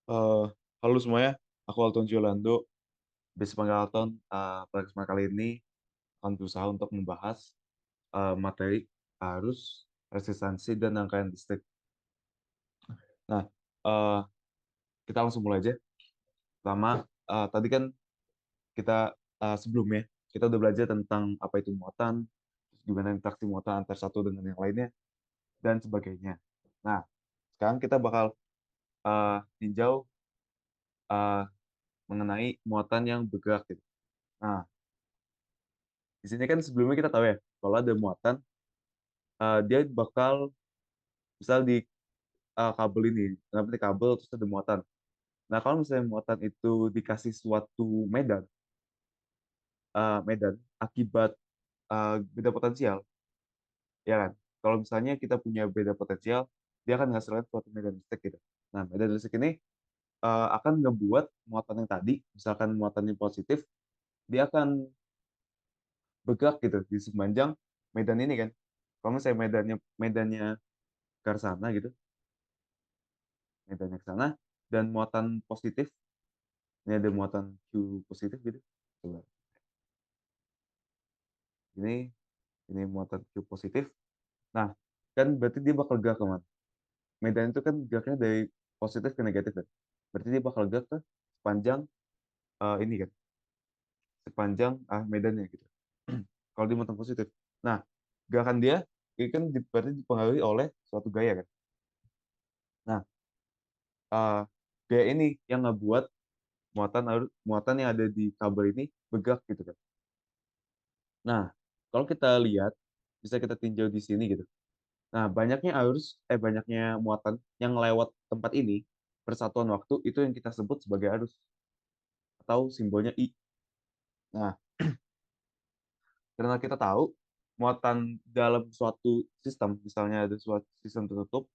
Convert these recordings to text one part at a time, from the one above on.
Eh, Halo semuanya, aku Alton Giolando. Base Panggalton, pada kesempatan kali ini akan berusaha untuk membahas materi arus, resistansi, dan rangkaian listrik. Nah, eh, kita langsung mulai aja. Pertama, tadi kan kita sebelumnya, kita udah belajar tentang apa itu muatan, terus gimana interaksi muatan antar satu dengan yang lainnya, dan sebagainya. Nah, sekarang kita bakal tinjau eh, mengenai muatan yang bergerak gitu. Nah, di sini kan sebelumnya kita tahu ya, kalau ada muatan, dia bakal misal di kabel ini, kenapa di kabel terus ada muatan. Nah, kalau misalnya muatan itu dikasih suatu medan akibat beda potensial, ya kan? Kalau misalnya kita punya beda potensial, dia akan menghasilkan suatu medan listrik gitu. Nah, medan listrik ini akan ngebuat muatan yang tadi, misalkan muatannya positif, dia akan bergerak gitu di sepanjang medan ini kan. Kalau misalnya medannya ke arah sana gitu, medannya ke sana, dan muatan positif, ini ada muatan Q positif gitu. Coba. Ini ini muatan Q positif. Nah, kan berarti dia bakal gerak kemana? Medan itu kan geraknya dari positif ke negatif kan? Berarti dia bakal gerak ke sepanjang ini kan, sepanjang medannya gitu. Kalau dia muatan positif. Nah, gerakan dia ini kan berarti dipengaruhi oleh suatu gaya kan? Nah, eh, gaya ini yang ngebuat muatan yang ada di kabel ini bergerak gitu kan? Nah, kalau kita lihat, bisa kita tinjau di sini gitu. Nah, banyaknya muatan yang lewat tempat ini, persatuan waktu, itu yang kita sebut sebagai arus, atau simbolnya I. Nah, karena kita tahu, muatan dalam suatu sistem, misalnya ada suatu sistem tertutup,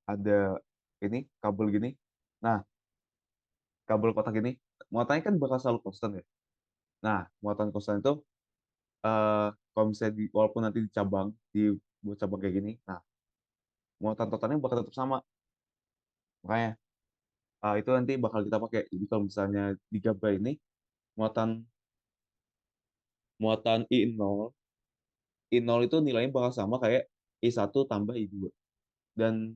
ada ini, kabel gini. Nah, kabel kotak ini, muatannya kan bakal selalu konstan ya. Nah, muatan konstan itu, kalau misalnya walaupun nanti dibuat cabang kayak gini, nah, muatan totalnya bakal tetap sama. Makanya, itu nanti bakal kita pakai. Jadi kalau misalnya di gambar ini, muatan muatan I0 itu nilainya bakal sama kayak I1 tambah I2. Dan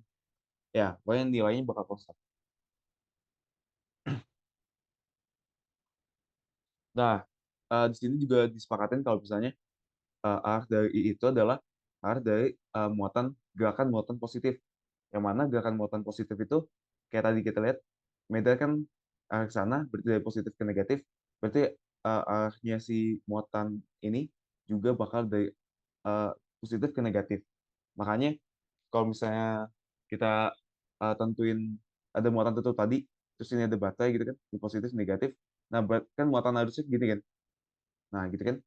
ya, pokoknya nilainya bakal konstan. Nah, di sini juga disepakatin kalau misalnya arah dari I itu adalah arah dari gerakan muatan positif. Yang mana gerakan muatan positif itu, kayak tadi kita lihat, medan kan arah ke sana, berarti dari positif ke negatif, berarti arahnya si muatan ini juga bakal dari eh, positif ke negatif. Makanya kalau misalnya kita tentuin ada muatan tertentu tadi, terus ini ada baterai gitu kan, di positif negatif. Nah, kan muatan arusnya gini kan. Nah, gitu kan.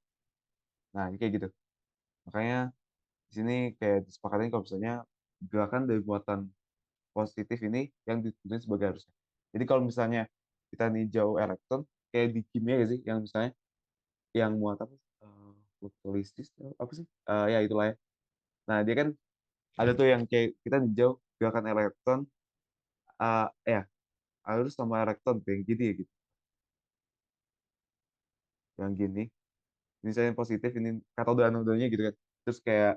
Nah, ini kayak gitu. Makanya di sini kayak disepakatin kalau misalnya gerakan dari muatan positif ini yang ditentukan sebagai arusnya. Jadi kalau misalnya kita ninjau elektron, kayak di kimia gak sih, yang misalnya yang muatan apa? Fotolistis apa sih? Ya itulah ya. Nah, dia kan ada tuh yang kayak kita ninjau gerakan elektron, ya arus sama elektron kayak gini ya gitu, yang gini. Misalnya positif ini katode anodenya gitu kan. Terus kayak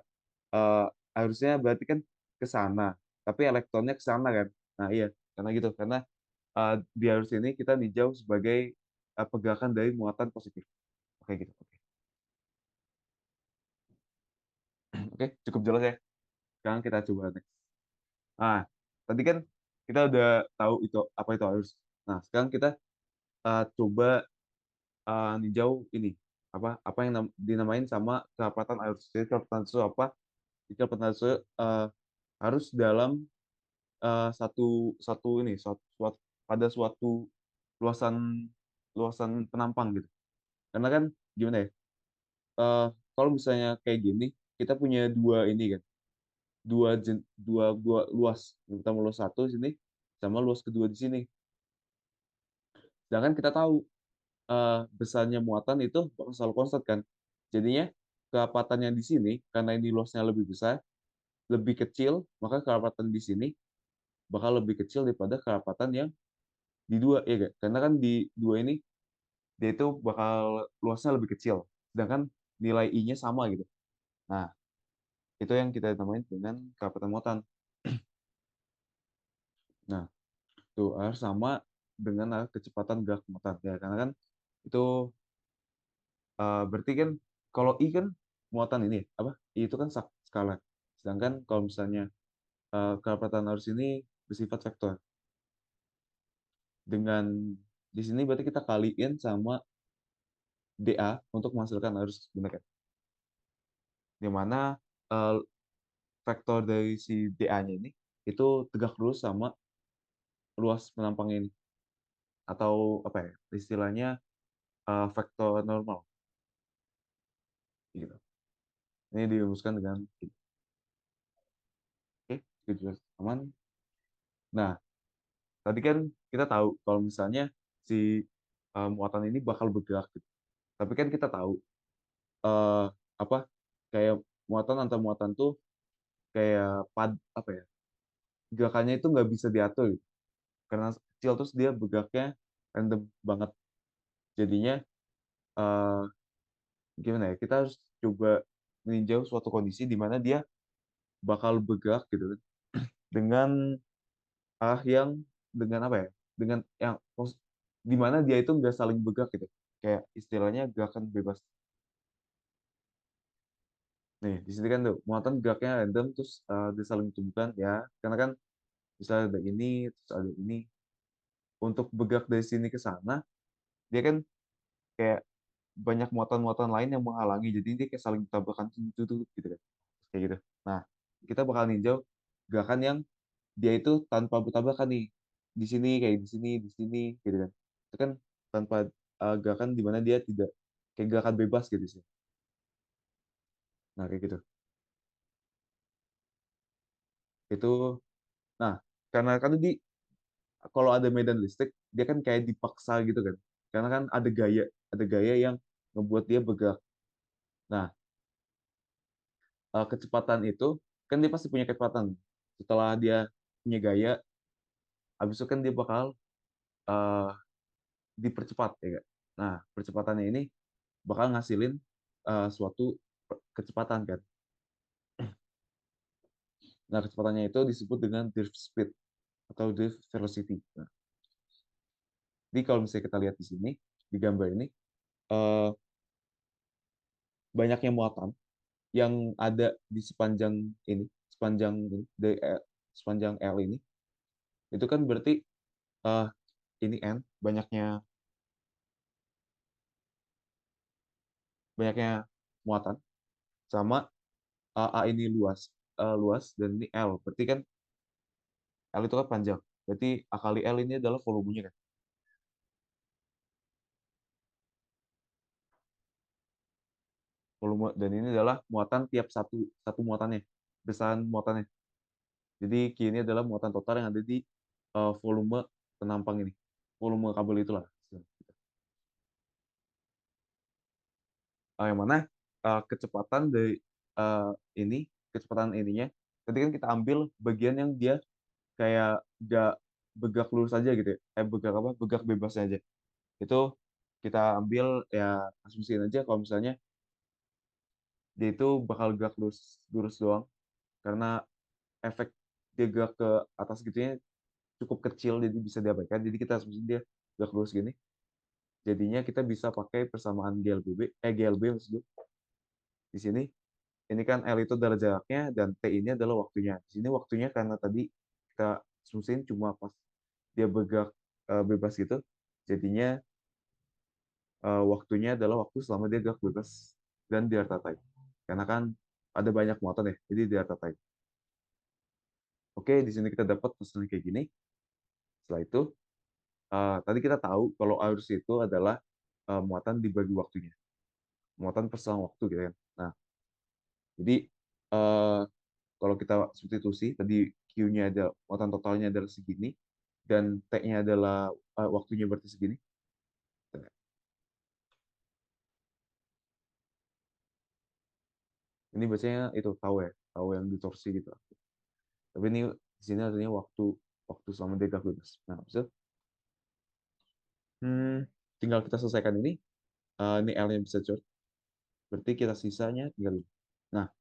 eh, harusnya berarti kan ke sana, tapi elektronnya ke sana kan. Nah, iya, karena gitu. Karena di arus ini kita ninjau sebagai pergerakan dari muatan positif. Oke gitu. Oke. Oke, cukup jelas ya. Sekarang kita coba next. Nah, tadi kan kita udah tahu itu apa itu arus. Nah, sekarang kita coba ninjau ini apa apa yang dinamain sama kerapatan arus. Jadi kerapatan arus itu apa? Jadi kerapatan arus itu, harus dalam satu satu ini pada suatu luasan luasan penampang gitu. Karena kan gimana ya? eh, Kalau misalnya kayak gini, kita punya dua ini kan, dua luas. Yang pertama luas satu di sini, sama luas kedua di sini. Sedangkan kita tahu besarnya muatan itu bakal selalu konstan kan. Jadinya kerapatan yang di sini, karena ini luasnya lebih besar, lebih kecil, maka kerapatan di sini bakal lebih kecil daripada kerapatan yang di dua ya gak? Karena kan di dua ini dia itu bakal luasnya lebih kecil, sedangkan nilai I-nya sama gitu. Nah, itu yang kita namain dengan kerapatan muatan. Nah, itu harus sama dengan kecepatan gerak muatan ya, karena kan itu berarti kan kalau I kan muatan ini apa? I itu kan skala. Sedangkan kalau misalnya kerapatan arus ini bersifat vektor. Dengan di sini berarti kita kaliin sama dA untuk menghasilkan arus benar kan? Di mana eh, vektor dari si dA-nya ini itu tegak lurus sama luas penampang ini, atau apa ya istilahnya, vektor normal gitu. Ini dirumuskan dengan ini. Oke, gitu aman. Nah, tadi kan kita tahu kalau misalnya si muatan ini bakal bergerak gitu. Tapi kan kita tahu eh, apa kayak muatan antar muatan tuh kayak apa ya, gerakannya itu nggak bisa diatur gitu. Karena kecil terus dia bergeraknya random banget. Jadinya eh, gimana ya, kita harus coba meninjau suatu kondisi di mana dia bakal bergerak gitu kan, dengan arah yang dengan apa ya, dengan yang di mana dia itu nggak saling bergerak gitu, kayak istilahnya gerakan bebas. Nih di sini kan tuh muatan geraknya random terus dia saling tumbuhkan ya, karena kan misalnya ada ini terus ada ini, untuk bergerak dari sini ke sana dia kan kayak banyak muatan-muatan lain yang menghalangi, jadi dia kayak saling bertabrakan tuh gitu kan, kayak gitu. Nah, kita bakal ninjau gerakan yang dia itu tanpa bertabrakan nih, di sini kayak di sini gitu kan. Itu kan tanpa gerakan di mana dia tidak kayak gerakan bebas gitu sih. Nah, kayak gitu. Itu nah, karena kan di kalau ada medan listrik dia kan kayak dipaksa gitu kan. Karena kan ada gaya yang membuat dia bergerak. Nah, kecepatan itu kan dia pasti punya kecepatan. Setelah dia punya gaya, habis itu kan dia bakal eh, dipercepat ya Kak. Nah, percepatannya ini bakal ngasilin suatu kecepatan kan. Nah, kecepatannya itu disebut dengan drift speed atau drift velocity. Nah, jadi kalau misalnya kita lihat di sini di gambar ini, eh, banyaknya muatan yang ada di sepanjang ini, sepanjang L ini, itu kan berarti eh, ini N, banyaknya muatan, sama A ini luas dan ini L. Berarti kan L itu kan panjang. Berarti A kali L ini adalah volumenya kan. Volume dan ini adalah muatan tiap satu satu muatannya, besaran muatannya. Jadi Q ini adalah muatan total yang ada di volume penampang ini. Volume kabel itulah. Yang mana kecepatan dari eh, ini, kecepatan ininya, tadi kan kita ambil bagian yang dia kayak gak bergerak lurus aja gitu ya. Bergerak apa? Bergerak bebas aja. Itu kita ambil ya, asumsiin aja kalau misalnya dia itu bakal gerak lurus, lurus doang, karena efek dia gerak ke atas gitu ya cukup kecil, jadi bisa diabaikan. Jadi kita asumsi dia gerak lurus gini. Jadinya kita bisa pakai persamaan GLB maksud gue. Di sini ini kan L itu adalah jaraknya dan T ini adalah waktunya. Di sini waktunya karena tadi kita asumsiin cuma pas dia bergerak bebas gitu. Jadinya waktunya adalah waktu selama dia gerak bebas dan di area time. Karena kan ada banyak muatan ya, jadi di area time. Oke, di sini kita dapat hasilnya kayak gini. Setelah itu, tadi kita tahu kalau arus itu adalah muatan dibagi waktunya, muatan per selang waktu gitu kan. Nah, jadi eh, kalau kita substitusi tadi Q-nya ada muatan totalnya adalah segini dan T-nya adalah waktunya berarti segini. Ini biasanya itu tahu yang distorsi gitu. Tapi ini di sini artinya waktu waktu selama dia bebas. Nah, maksud Hmm, tinggal kita selesaikan ini L-nya bisa cor, berarti kita sisanya tinggal ini. Nah,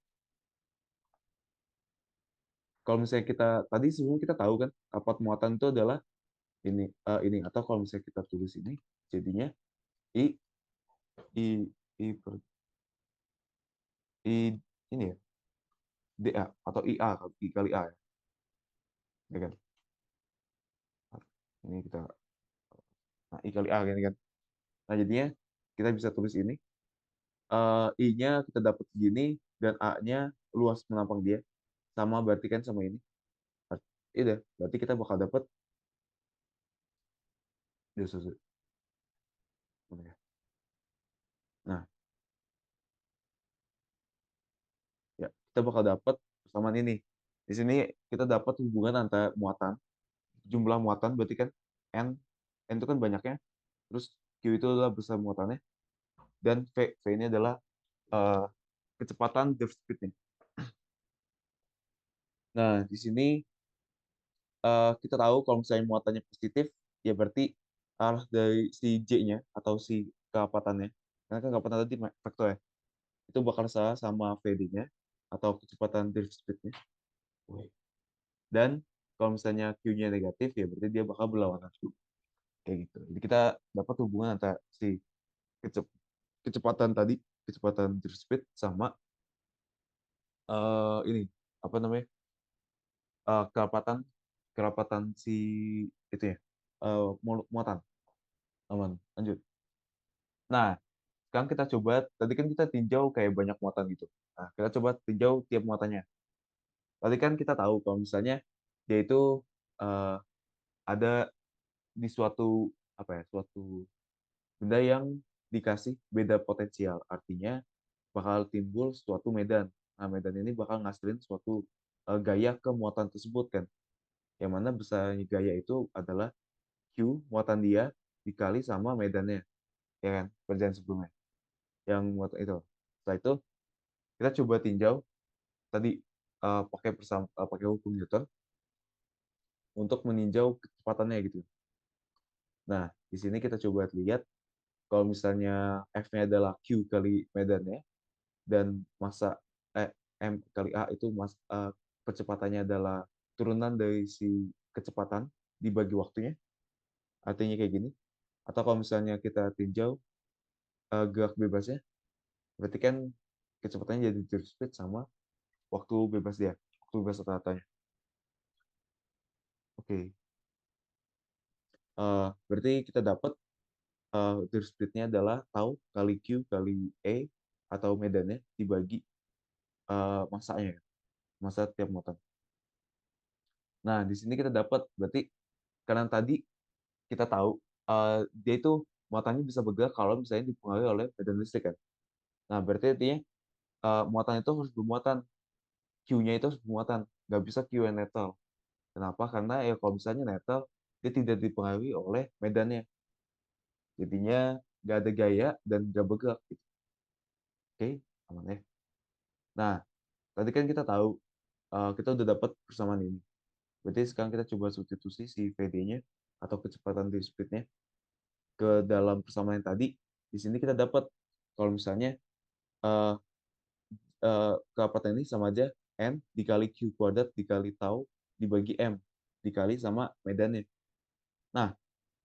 kalau misalnya kita tadi sebelumnya kita tahu kan rapat muatan itu adalah ini atau kalau misalnya kita tulis ini jadinya I I I per I ini ya, DA atau IA I kali A ya kan? Ini kita nah, I kali A ini kan. Nah, jadinya kita bisa tulis ini I-nya kita dapat segini dan A-nya luas menampang dia sama berarti kan sama ini. Iya, berarti kita bakal dapat ya, mana ya? Nah, ya kita bakal dapat persamaan ini. Di sini kita dapat hubungan antara muatan, jumlah muatan berarti kan N, N itu kan banyaknya, terus Q itu adalah besar muatannya, dan V ini adalah eh, kecepatan drift speed-nya. Nah, di sini kita tahu kalau misalnya muatannya positif, ya berarti arah dari si J-nya atau si kerapatannya, karena kan kerapatan tadi vektor ya, itu bakal sama VD-nya atau kecepatan drift speed-nya. Dan kalau misalnya Q-nya negatif, ya berarti dia bakal berlawanan Q. Kayak gitu. Jadi kita dapat hubungan antara si kecep- kecepatan tadi, kecepatan drift speed sama ini apa namanya kerapatan kerapatan si itu ya muatan. Aman. Lanjut. Nah, sekarang kita coba, tadi kan kita tinjau kayak banyak muatan gitu. Nah, kita coba tinjau tiap muatannya. Tadi kan kita tahu kalau misalnya dia itu eh, ada di suatu apa ya, suatu benda yang dikasih beda potensial. Artinya bakal timbul suatu medan. Nah, medan ini bakal ngasilin suatu gaya ke muatan tersebut kan. Yang mana besarnya gaya itu adalah Q muatan dia dikali sama medannya, ya kan? Kerjaan sebelumnya. Yang muatan itu. Setelah itu kita coba tinjau tadi pakai hukum Newton untuk meninjau kecepatannya gitu. Nah, di sini kita coba lihat kalau misalnya F-nya adalah Q kali medannya dan masa M kali A itu percepatannya adalah turunan dari si kecepatan dibagi waktunya, artinya kayak gini. Atau kalau misalnya kita tinjau gerak bebasnya, berarti kan kecepatannya jadi drift speed sama waktu bebas dia, waktu bebas rata-ratanya. Oke, berarti kita dapat drift speed-nya adalah tau kali Q kali E atau medannya dibagi masanya, masa tiap motor. Nah, di sini kita dapat berarti karena tadi kita tahu dia itu muatannya bisa bergerak kalau misalnya dipengaruhi oleh medan listrik kan. Nah, berarti artinya muatan itu harus bermuatan, Q-nya itu harus bermuatan, nggak bisa Q yang netral. Kenapa? Karena ya kalau misalnya netral, dia tidak dipengaruhi oleh medannya. Jadinya nggak ada gaya dan nggak bergerak. Gitu. Oke, aman ya. Nah, tadi kan kita tahu kita udah dapat persamaan ini. Berarti sekarang kita coba substitusi si VD-nya atau kecepatan di speed-nya ke dalam persamaan yang tadi. Di sini kita dapat kalau misalnya eh, kecepatan ini sama aja N dikali Q kuadrat dikali tau dibagi M dikali sama medannya. Nah,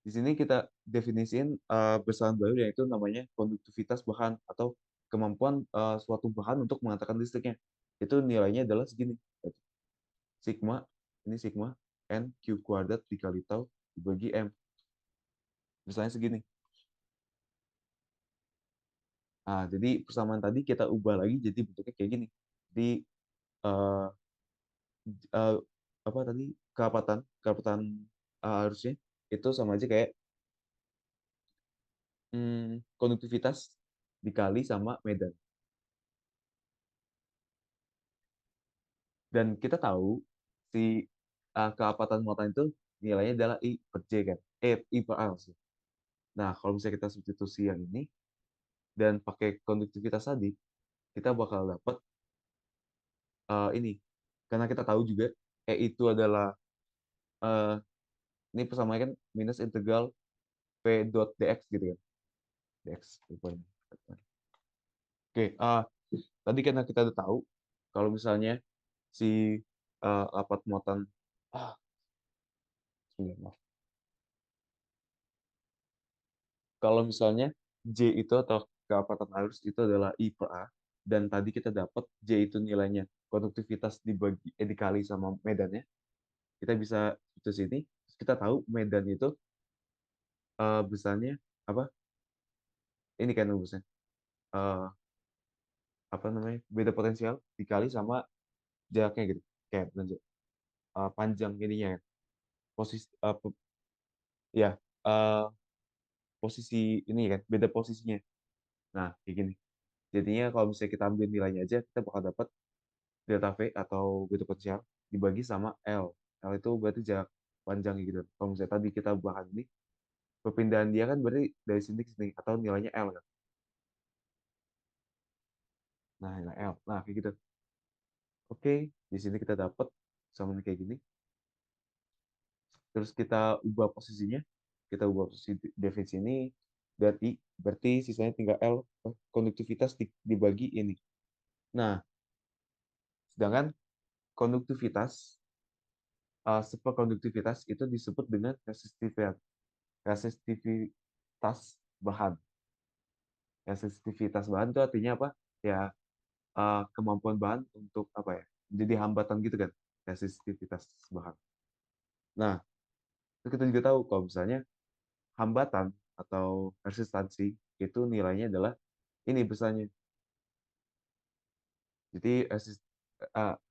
di sini kita definisiin besaran baru yaitu namanya konduktivitas bahan atau kemampuan suatu bahan untuk mengatakan listriknya. Itu nilainya adalah segini. Sigma, ini sigma N Q kuadrat dikali tau dibagi M. Misalnya segini. Nah, jadi persamaan tadi kita ubah lagi jadi bentuknya kayak gini. Jadi eh, eh, apa tadi kerapatan kerapatan arusnya itu sama aja kayak konduktivitas dikali sama medan. Dan kita tahu si kerapatan muatan itu nilainya adalah I per J kan. I per R maksudnya. Nah, kalau misalnya kita substitusi yang ini dan pakai konduktivitas tadi, kita bakal dapat ini. Karena kita tahu juga E itu adalah eh, ini persamaannya kan minus integral V dot dx gitu kan. Dx. Oke, tadi kan kita udah tahu kalau misalnya si lapat muatan ah sebentar, maaf. Kalau misalnya J itu atau keapatan arus itu adalah I per A, dan tadi kita dapat J itu nilainya konduktivitas dikali sama medannya, kita bisa itu sini, terus kita tahu medan itu besarnya apa? Ini kan rumusnya. Eh, apa namanya? Beda potensial dikali sama jaraknya gitu. Kayak panjang ininya ya. Posisi ya eh, posisi ini kan beda posisinya. Nah, kayak gini. Jadinya kalau misalnya kita ambil nilainya aja, kita bakal dapat delta V atau beda potensial dibagi sama L. L itu berarti jarak panjang gitu. Kalau misalnya tadi kita bahas ini, perpindahan dia kan berarti dari sini ke sini atau nilainya L kan. Nah, nilai L. Nah, kayak gitu. Oke, di sini kita dapat sama kayak gini. Terus kita ubah posisinya. Kita ubah posisi definisi ini berarti sisanya tinggal L konduktivitas dibagi ini. Nah, sedangkan konduktivitas superkonduktivitas itu disebut dengan resistivitas bahan. Resistivitas bahan itu artinya apa? Ya, kemampuan bahan untuk apa ya? Jadi hambatan gitu kan, resistivitas bahan. Nah, itu kita juga tahu kalau misalnya hambatan atau resistansi itu nilainya adalah ini besarnya. Jadi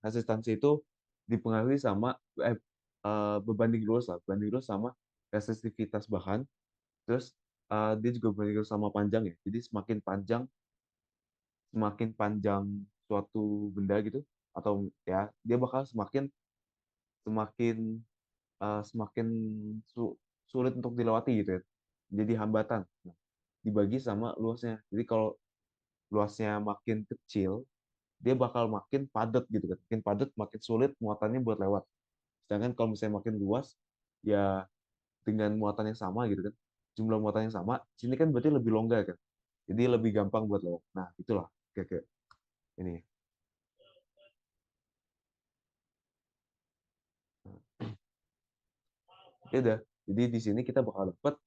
resistansi itu dipengaruhi sama berbanding lurus lah, berbanding lurus sama resistivitas bahan. Terus dia juga berbanding lurus sama panjang ya. Jadi semakin panjang suatu benda gitu, atau ya dia bakal semakin semakin semakin sulit untuk dilewati gitu ya. Jadi hambatan. Nah, dibagi sama luasnya. Jadi kalau luasnya makin kecil, dia bakal makin padat gitu kan. Makin padat, makin sulit muatannya buat lewat. Sedangkan kalau misalnya makin luas, ya dengan muatan yang sama gitu kan. Jumlah muatan yang sama, sini kan berarti lebih longgar kan. Jadi lebih gampang buat lewat. Nah, itulah kayak ini. Ya udah. Jadi di sini kita bakal dapat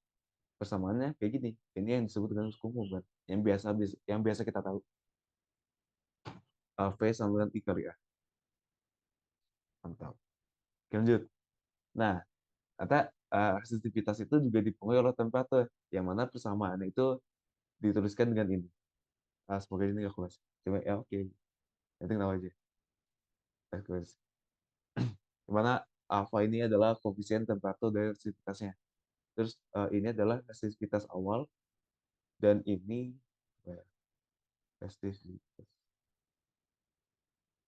persamaannya kayak gini. Ini yang disebut dengan hukum Hubbard. Yang biasa kita tahu. V sama dengan I kali A. Mantap. Oke, lanjut. Nah, kata resistitivitas itu juga dipengaruhi oleh temperatur, yang mana persamaannya itu dituliskan dengan ini. Semoga ini kalkulasi. Coba ya, oke. Nanti tahu aja. Kalkulasi. Dimana alfa ini adalah koefisien temperatur dari resistivitasnya. Terus ini adalah resistivitas awal, dan ini resistivitas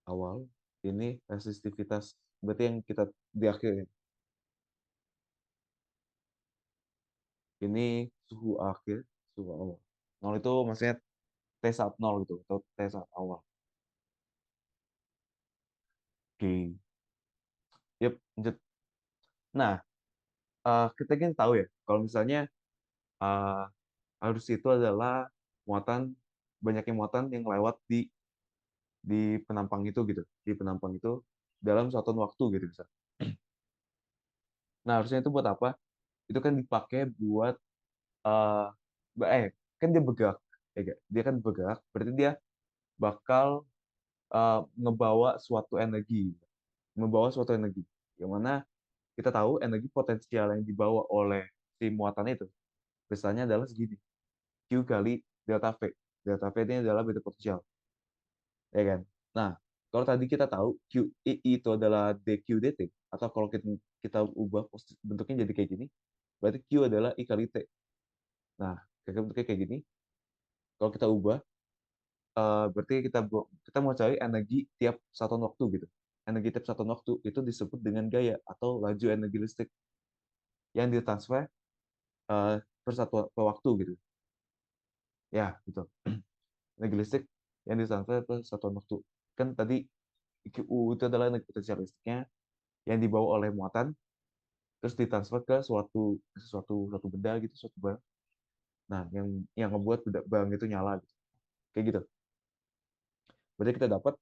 awal, ini resistivitas berarti yang kita di akhir ini suhu akhir, suhu awal. Nol itu maksudnya T saat nol gitu atau T saat awal. Oke. Yep, lanjut. Nah, kita kan tahu ya kalau misalnya uh, arus itu adalah muatan banyaknya muatan yang lewat di penampang itu gitu, di penampang itu dalam suatu waktu gitu bisa. Nah, harusnya itu buat apa? Itu kan dipakai buat eh kan dia bergerak, ya nggak? Dia kan bergerak, berarti dia bakal ngebawa suatu energi, membawa suatu energi. Yang mana kita tahu energi potensial yang dibawa oleh si muatan itu besarnya adalah segini, Q kali delta V. Delta V ini adalah beta potensial, ya kan? Nah, kalau tadi kita tahu QI itu adalah dq dt, atau kalau kita ubah bentuknya jadi kayak gini, berarti Q adalah I kali T. Nah, bentuknya kayak gini, kalau kita ubah, berarti kita mau cari energi tiap satuan waktu gitu. Energi tiap satuan waktu itu disebut dengan gaya atau laju energi listrik yang ditransfer per waktu gitu. Ya, gitu. Energi listrik yang ditransfer per satuan waktu. Kan tadi QU itu adalah energi potensial listriknya yang dibawa oleh muatan, terus ditransfer ke suatu benda gitu, suatu barang. Nah, yang ngebuat barang itu nyala gitu. Kayak gitu. Berarti kita dapat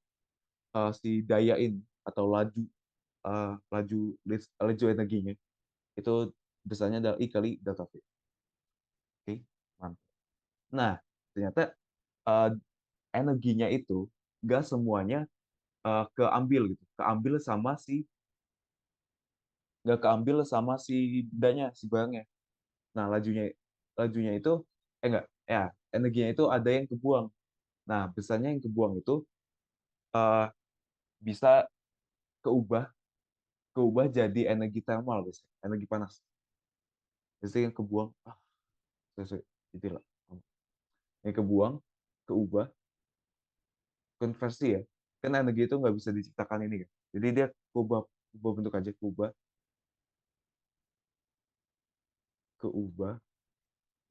si daya ini atau laju energinya itu besarnya adalah I kali delta V. Oke, mantap. Nah, ternyata eh, energinya itu nggak semuanya keambil gitu, nggak keambil sama si bendanya, si barangnya. Nah, lajunya itu enggak, ya, energinya itu ada yang kebuang. Nah, besarnya yang kebuang itu eh, bisa keubah keubah jadi energi thermal, biasanya energi panas. Biasanya yang kebuang, sesuai gitu lah. Yang kebuang, keubah, konversi ya. Kan energi itu nggak bisa diciptakan ini kan. Jadi dia keubah, keubah bentuk aja, keubah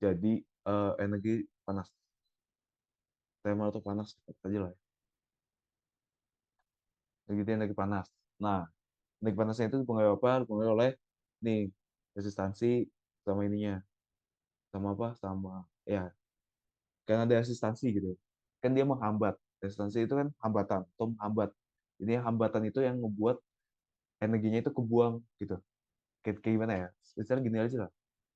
jadi energi panas. Thermal atau panas, aja lah ya. Energi panas. Nah, energi panasnya itu dipengaruhi apa? Dipengaruhi oleh nih resistansi sama ininya, sama apa? Sama ya, karena ada resistansi gitu. Kan dia menghambat. Resistansi itu kan hambatan atau menghambat. Jadi hambatan itu yang membuat energinya itu kebuang gitu. Kayak gimana ya? Misalnya gini aja lah.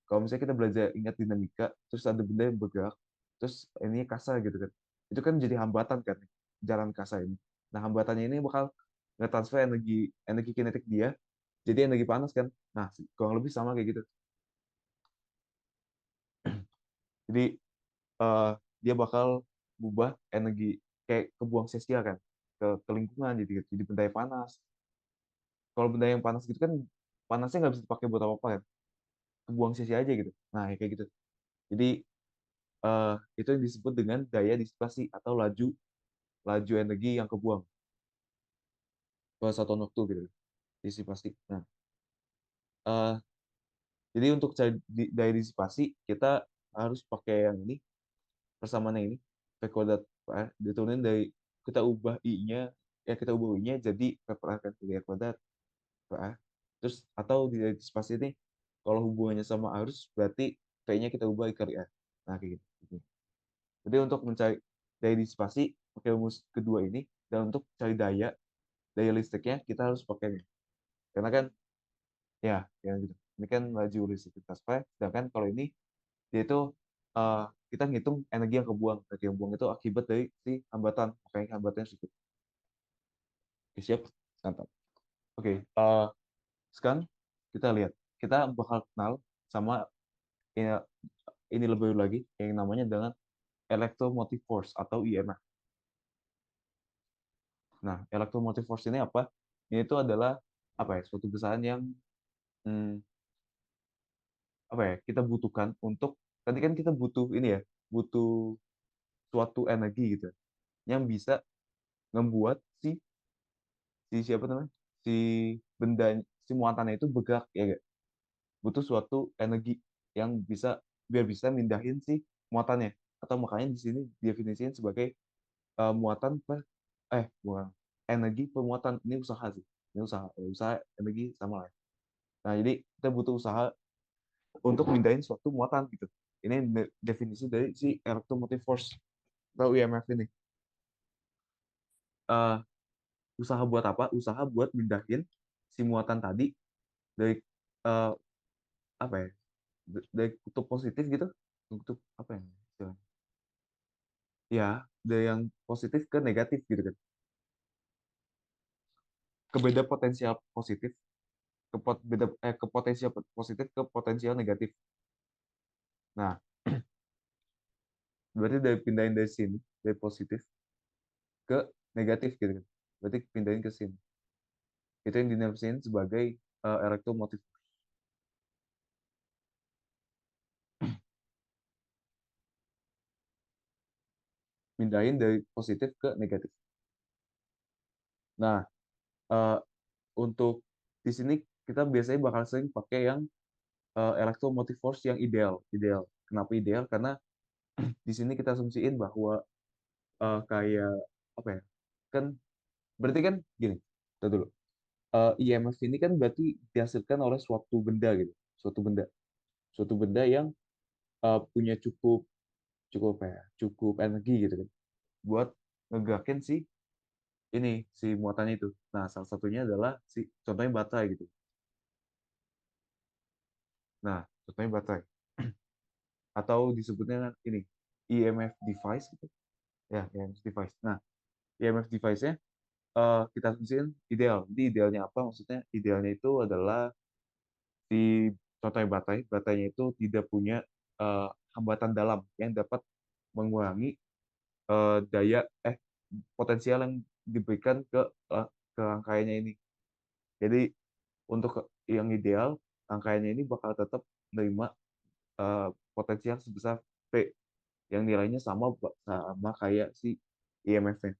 Kalau misalnya kita belajar ingat dinamika, terus ada benda yang bergerak, terus ini kasar gitu kan. Itu kan jadi hambatan kan, jalan kasar ini. Nah, hambatannya ini bakal nge-transfer energi energi kinetik dia jadi energi panas kan. Nah, kurang lebih sama kayak gitu. Jadi eh, dia bakal berubah energi kayak kebuang sia-sia kan ke lingkungan jadi benda yang panas. Kalau benda yang panas gitu kan panasnya nggak bisa dipakai buat apa-apa kan, kebuang sia-sia aja gitu. Nah, ya kayak gitu. Jadi eh, itu yang disebut dengan daya disipasi atau laju laju energi yang kebuang ke satuan waktu gitu, disipasi. Nah, eh, jadi untuk cari daya disipasi kita harus pakai yang ini, persamaannya ini, V kuadrat per diturunin dari kita ubah I-nya, ya kita ubah I-nya jadi V per A kan, V kuadrat per A. Terus atau di daya disipasi ini kalau hubungannya sama arus berarti V-nya kita ubah I kali A. Nah, kayak gitu. Jadi untuk mencari daya disipasi pakai rumus kedua ini, dan untuk cari daya listriknya kita harus pakai ini. Karena kan ya gitu. Ini kan laju listrik transfer, sedangkan kalau ini dia itu eh, kita ngitung energi yang kebuang. Energi yang kebuang itu akibat dari si hambatan, makanya hambatannya sedikit. Oke, siap, mantap. Oke, sekarang kita lihat, kita bakal kenal sama ini, ini lebih lagi yang namanya dengan electromotive force atau EMF. Nah, electromotive force ini apa? Ini itu adalah apa ya? Suatu besaran yang hmm, apa ya? Kita butuhkan untuk tadi kan kita butuh ini ya, butuh suatu energi gitu yang bisa membuat si siapa namanya? Si benda si muatannya itu bergerak ya gak? Butuh suatu energi yang biar bisa mindahin si muatannya. Atau makanya di sini definisinya sebagai muatan bukan, energi pemuatan. Ini usaha sih. Ini usaha. Usaha energi sama lah. Nah, jadi kita butuh usaha untuk mindahin suatu muatan gitu. Ini definisi dari si electromotive force atau EMF ini. Eh, usaha buat apa? Usaha buat mindahin si muatan tadi dari eh, apa ya? Dari kutub positif gitu, kutub apa ya? Istilahnya? Ya, dari yang positif ke negatif gitu kan. Ke beda potensial positif, ke potensial positif ke potensial negatif. Nah, berarti dari pindahin dari sini, dari positif ke negatif gitu kan. Berarti pindahin ke sini. Itu yang dinamakan sebagai electromotive. Pindahin dari positif ke negatif. Nah, eh, untuk di sini kita biasanya bakal sering pakai yang electromotive force yang ideal. Ideal. Kenapa ideal? Karena di sini kita asumsiin bahwa kayak apa ya? Kan berarti kan gini. Kita dulu. IMF ini kan berarti dihasilkan oleh suatu benda gitu, suatu benda yang punya cukup cukup apa ya, cukup energi gitu kan, buat ngegerakin si muatannya itu. Nah, salah satunya adalah contohnya baterai gitu. Nah, contohnya baterai atau disebutnya ini EMF device gitu. Ya, EMF device. Nah, EMF device-nya kita fungsiin ideal. Jadi idealnya apa? Maksudnya idealnya itu adalah di contohnya baterai, baterainya itu tidak punya eh, hambatan dalam yang dapat mengurangi daya potensial yang diberikan ke rangkaiannya ini. Jadi untuk yang ideal, rangkaiannya ini bakal tetap menerima potensial sebesar P yang nilainya sama kayak si IMF-nya.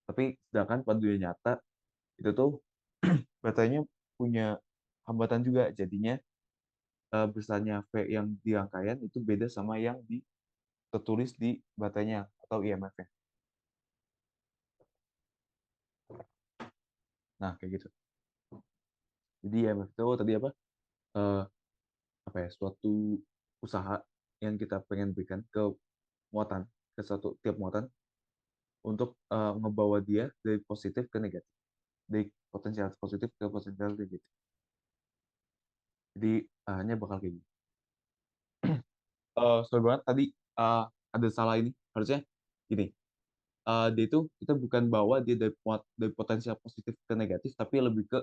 Tapi sedangkan pada dunia nyata itu tuh baterainya punya hambatan juga, jadinya besarnya V yang di rangkaian itu beda sama yang tertulis di baterainya atau IMF-nya. Nah, kayak gitu. Jadi IMF itu tadi apa? Eh, apa ya? Suatu usaha yang kita pengen berikan ke muatan, ke satu tiap muatan untuk ngebawa dia dari positif ke negatif, dari potensial positif ke potensial negatif. Jadi hanya bakal kayak gitu. Sorry banget tadi ada salah ini. Harusnya gini, dia itu kita bukan bawa dia dari potensial positif ke negatif, tapi lebih ke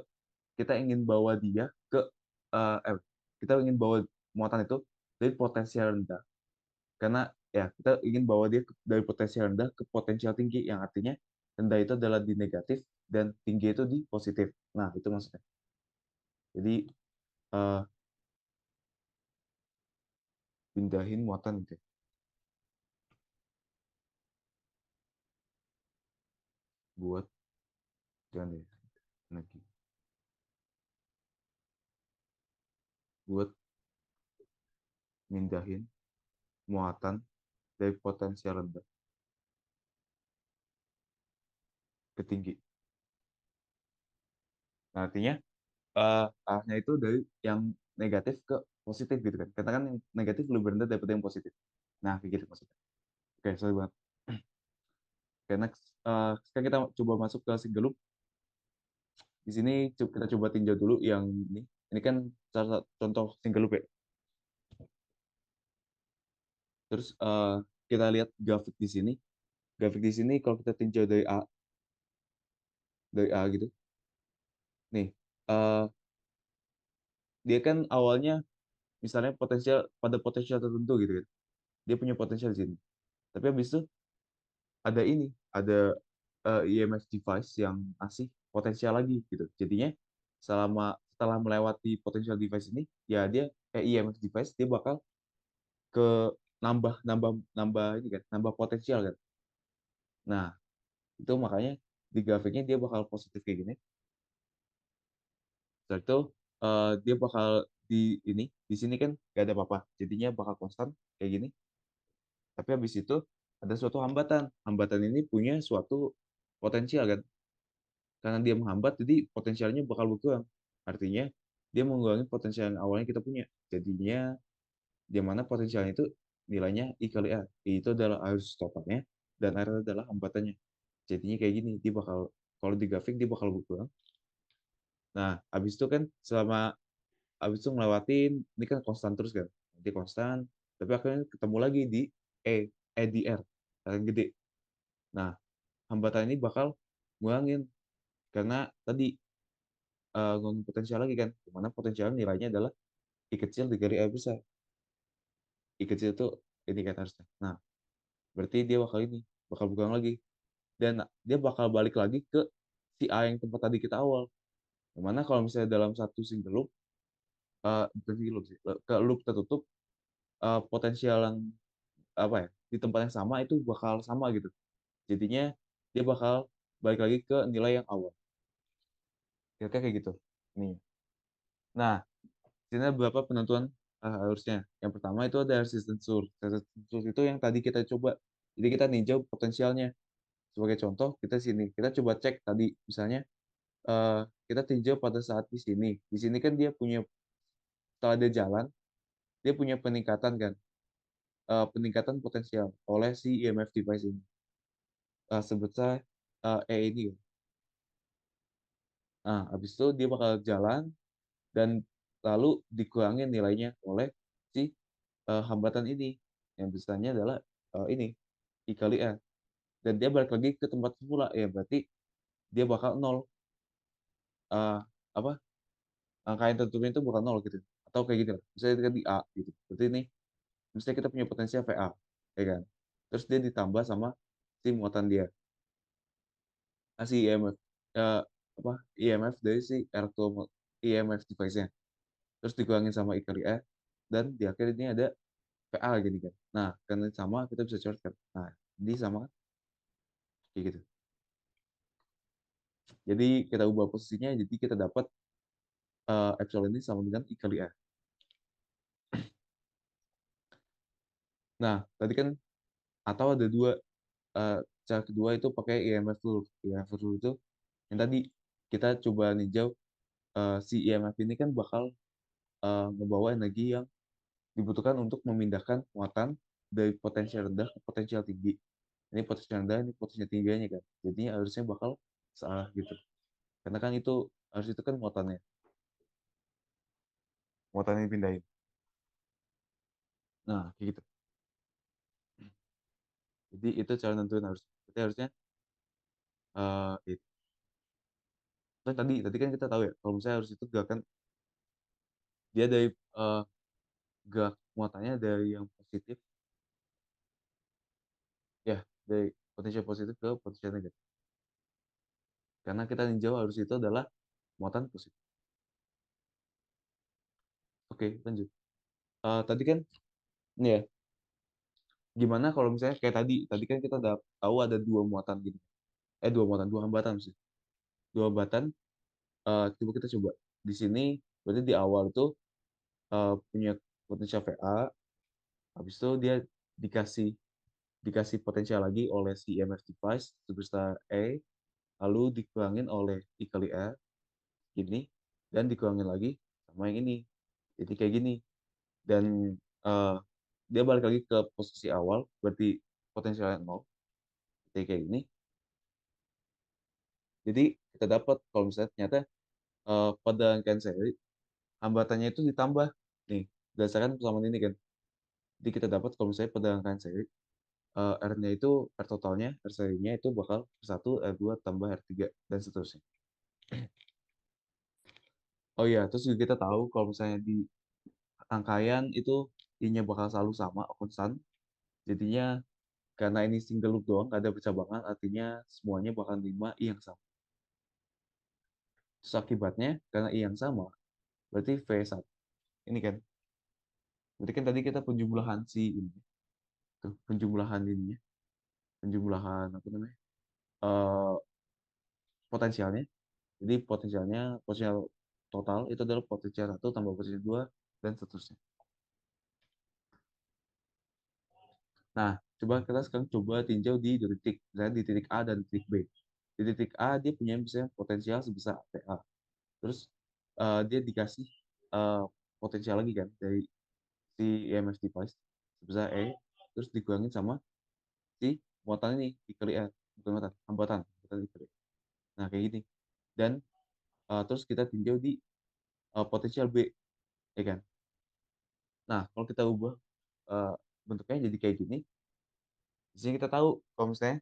kita ingin bawa dia ke eh, eh, kita ingin bawa muatan itu dari potensial rendah. Karena ya kita ingin bawa dia dari potensial rendah ke potensial tinggi, yang artinya rendah itu adalah di negatif dan tinggi itu di positif. Nah, itu maksudnya. Jadi eh, pindahin muatan gitu ya, buat jangan deh lagi buat mindahin muatan dari potensial rendah ke tinggi. Nah, artinya arahnya itu dari yang negatif ke positif gitu kan. Karena kan yang negatif lebih rendah daripada yang positif. Nah, kayak gitu maksudnya. Oke, sorry banget. Oke, next. Sekarang kita coba masuk ke single loop. Di sini kita coba tinjau dulu yang ini. Ini kan salah satu contoh single loop ya. Terus kita lihat grafik di sini. Grafik di sini kalau kita tinjau dari A gitu. Nih, eh, dia kan awalnya misalnya pada potensial tertentu gitu kan. Dia punya potensial di sini. Tapi habis itu ada EMF device yang ngasih potensial lagi gitu. Jadinya setelah melewati potensial device ini, ya dia EMF device dia bakal ke nambah nambah nambah ini kan, nambah potensial kan. Nah, itu makanya di grafiknya dia bakal positif kayak gini. Setelah itu dia bakal di sini kan gak ada apa-apa. Jadinya bakal konstan kayak gini. Tapi habis itu ada suatu hambatan. Hambatan ini punya suatu potensial kan. Karena dia menghambat, jadi potensialnya bakal berkurang. Artinya dia mengurangi potensial yang awalnya kita punya. Jadinya di mana potensialnya itu nilainya I kali A. I itu adalah arus totalnya dan R adalah hambatannya. Jadinya kayak gini, dia bakal kalau di grafik dia bakal berkurang. Nah, habis itu kan habis itu ngelewatin ini kan konstan terus kan. Nanti konstan, tapi akhirnya ketemu lagi di EDR yang gede. Nah, hambatan ini bakal ngurangin karena tadi ngomong potensial lagi kan, dimana potensial nilainya adalah I kecil dikali A besar. I kecil itu ini kan harusnya. Nah, berarti dia bakal berkurang lagi. Dan dia bakal balik lagi ke si A yang tempat tadi kita awal. Dimana kalau misalnya dalam satu single loop, bukan single loop sih, ke loop tertutup, potensial yang apa ya di tempat yang sama itu bakal sama gitu. Jadinya dia bakal balik lagi ke nilai yang awal. Kira-kira kayak gitu. Nih. Nah, sini ada beberapa penentuan harusnya. Yang pertama itu ada resistance source. Resistance source itu yang tadi kita coba. Jadi kita ninjau potensialnya. Sebagai contoh, kita sini. Kita coba cek tadi, misalnya kita tinjau pada saat di sini. Di sini kan dia punya setelah dia jalan, dia punya peningkatan kan, peningkatan potensial oleh si EMF device ini, sebesar, E ini. Nah, habis itu dia bakal jalan dan lalu dikurangin nilainya oleh si, hambatan ini, yang besarnya adalah, ini, I kali R. Dan dia balik lagi ke tempat semula, ya berarti dia bakal nol, eee, apa, angka yang tentunya itu bukan nol gitu, atau kayak gini lah, misalnya tadi A gitu, berarti ini misalnya kita punya potensial VA, ya kan, terus dia ditambah sama si muatan dia, si IMF, eee, apa, IMF dari si IMF device-nya, terus dikurangin sama I kali R, dan di akhir ini ada VA gini kan. Nah, karena sama kita bisa shortcut. Nah, ini sama kayak gitu. Jadi kita ubah posisinya, jadi kita dapat, epsilon ini sama dengan I kali R. Nah, tadi kan atau ada dua, cara kedua itu pakai IMF rule. IMF rule itu yang tadi kita coba ninjau, si IMF ini kan bakal, ngebawa energi yang dibutuhkan untuk memindahkan muatan dari potensial rendah ke potensial tinggi. Ini potensial rendah, ini potensial tingginya kan. Jadinya harusnya bakal searah gitu. Karena kan itu harus itu kan muatannya, muatannya dipindahin. Nah, kayak gitu. Jadi itu cara nentuin harus. Berarti harusnya, itu. Kan tadi kan kita tahu ya, kalau misalnya harus itu gerakan dia dari, gerak muatannya dari yang positif, ya dari potensial positif ke potensial negatif. Karena kita ninjau harus itu adalah muatan positif. Oke, lanjut. Tadi kan ini ya, gimana kalau misalnya kayak tadi kan kita udah tahu ada dua muatan gini. Dua muatan, dua hambatan sih. Dua hambatan, coba kita coba. Di sini berarti di awal itu, punya potensial VA, habis itu dia dikasih dikasih potensial lagi oleh si EMF device sebesar E, lalu dikurangin oleh I kali R, ini, dan dikurangin lagi sama yang ini. Jadi kayak gini. Dan, eh, dia balik lagi ke posisi awal, berarti potensialnya nol, jadi kayak gini. Jadi kita dapat kalau misalnya ternyata, pada rangkaian seri, hambatannya itu ditambah. Nih, berdasarkan persamaan ini kan. Jadi kita dapat kalau misalnya pada rangkaian seri, R-nya itu, R totalnya, R serinya itu bakal R1, R2, tambah R3, dan seterusnya. Oh iya, terus juga kita tahu kalau misalnya di rangkaian itu I-nya bakal selalu sama, konstan. Jadinya karena ini single loop doang, nggak ada percabangan, artinya semuanya bakal nerima I yang sama. Terus akibatnya, karena I yang sama, berarti V1. Ini kan, berarti kan tadi kita penjumlahan si ini, tuh, penjumlahan ininya, penjumlahan apa namanya, eh potensialnya. Jadi potensial total itu adalah potensial satu tambah potensial 2 dan seterusnya. Nah, coba kita sekarang coba tinjau di dua titik, misalnya di titik A dan titik B. Di titik A dia punya misalnya potensial sebesar TA. Terus, dia dikasih, eh, potensial lagi kan dari si EMF device sebesar E, terus dikurangin sama si muatan ini dikali R, bukan muatan, hambatan dikali. Nah, kayak gini. Dan, terus kita tinjau di, potensial B, ya kan? Nah, kalau kita ubah, eh, bentuknya jadi kayak gini, di sini kita tahu kalau misalnya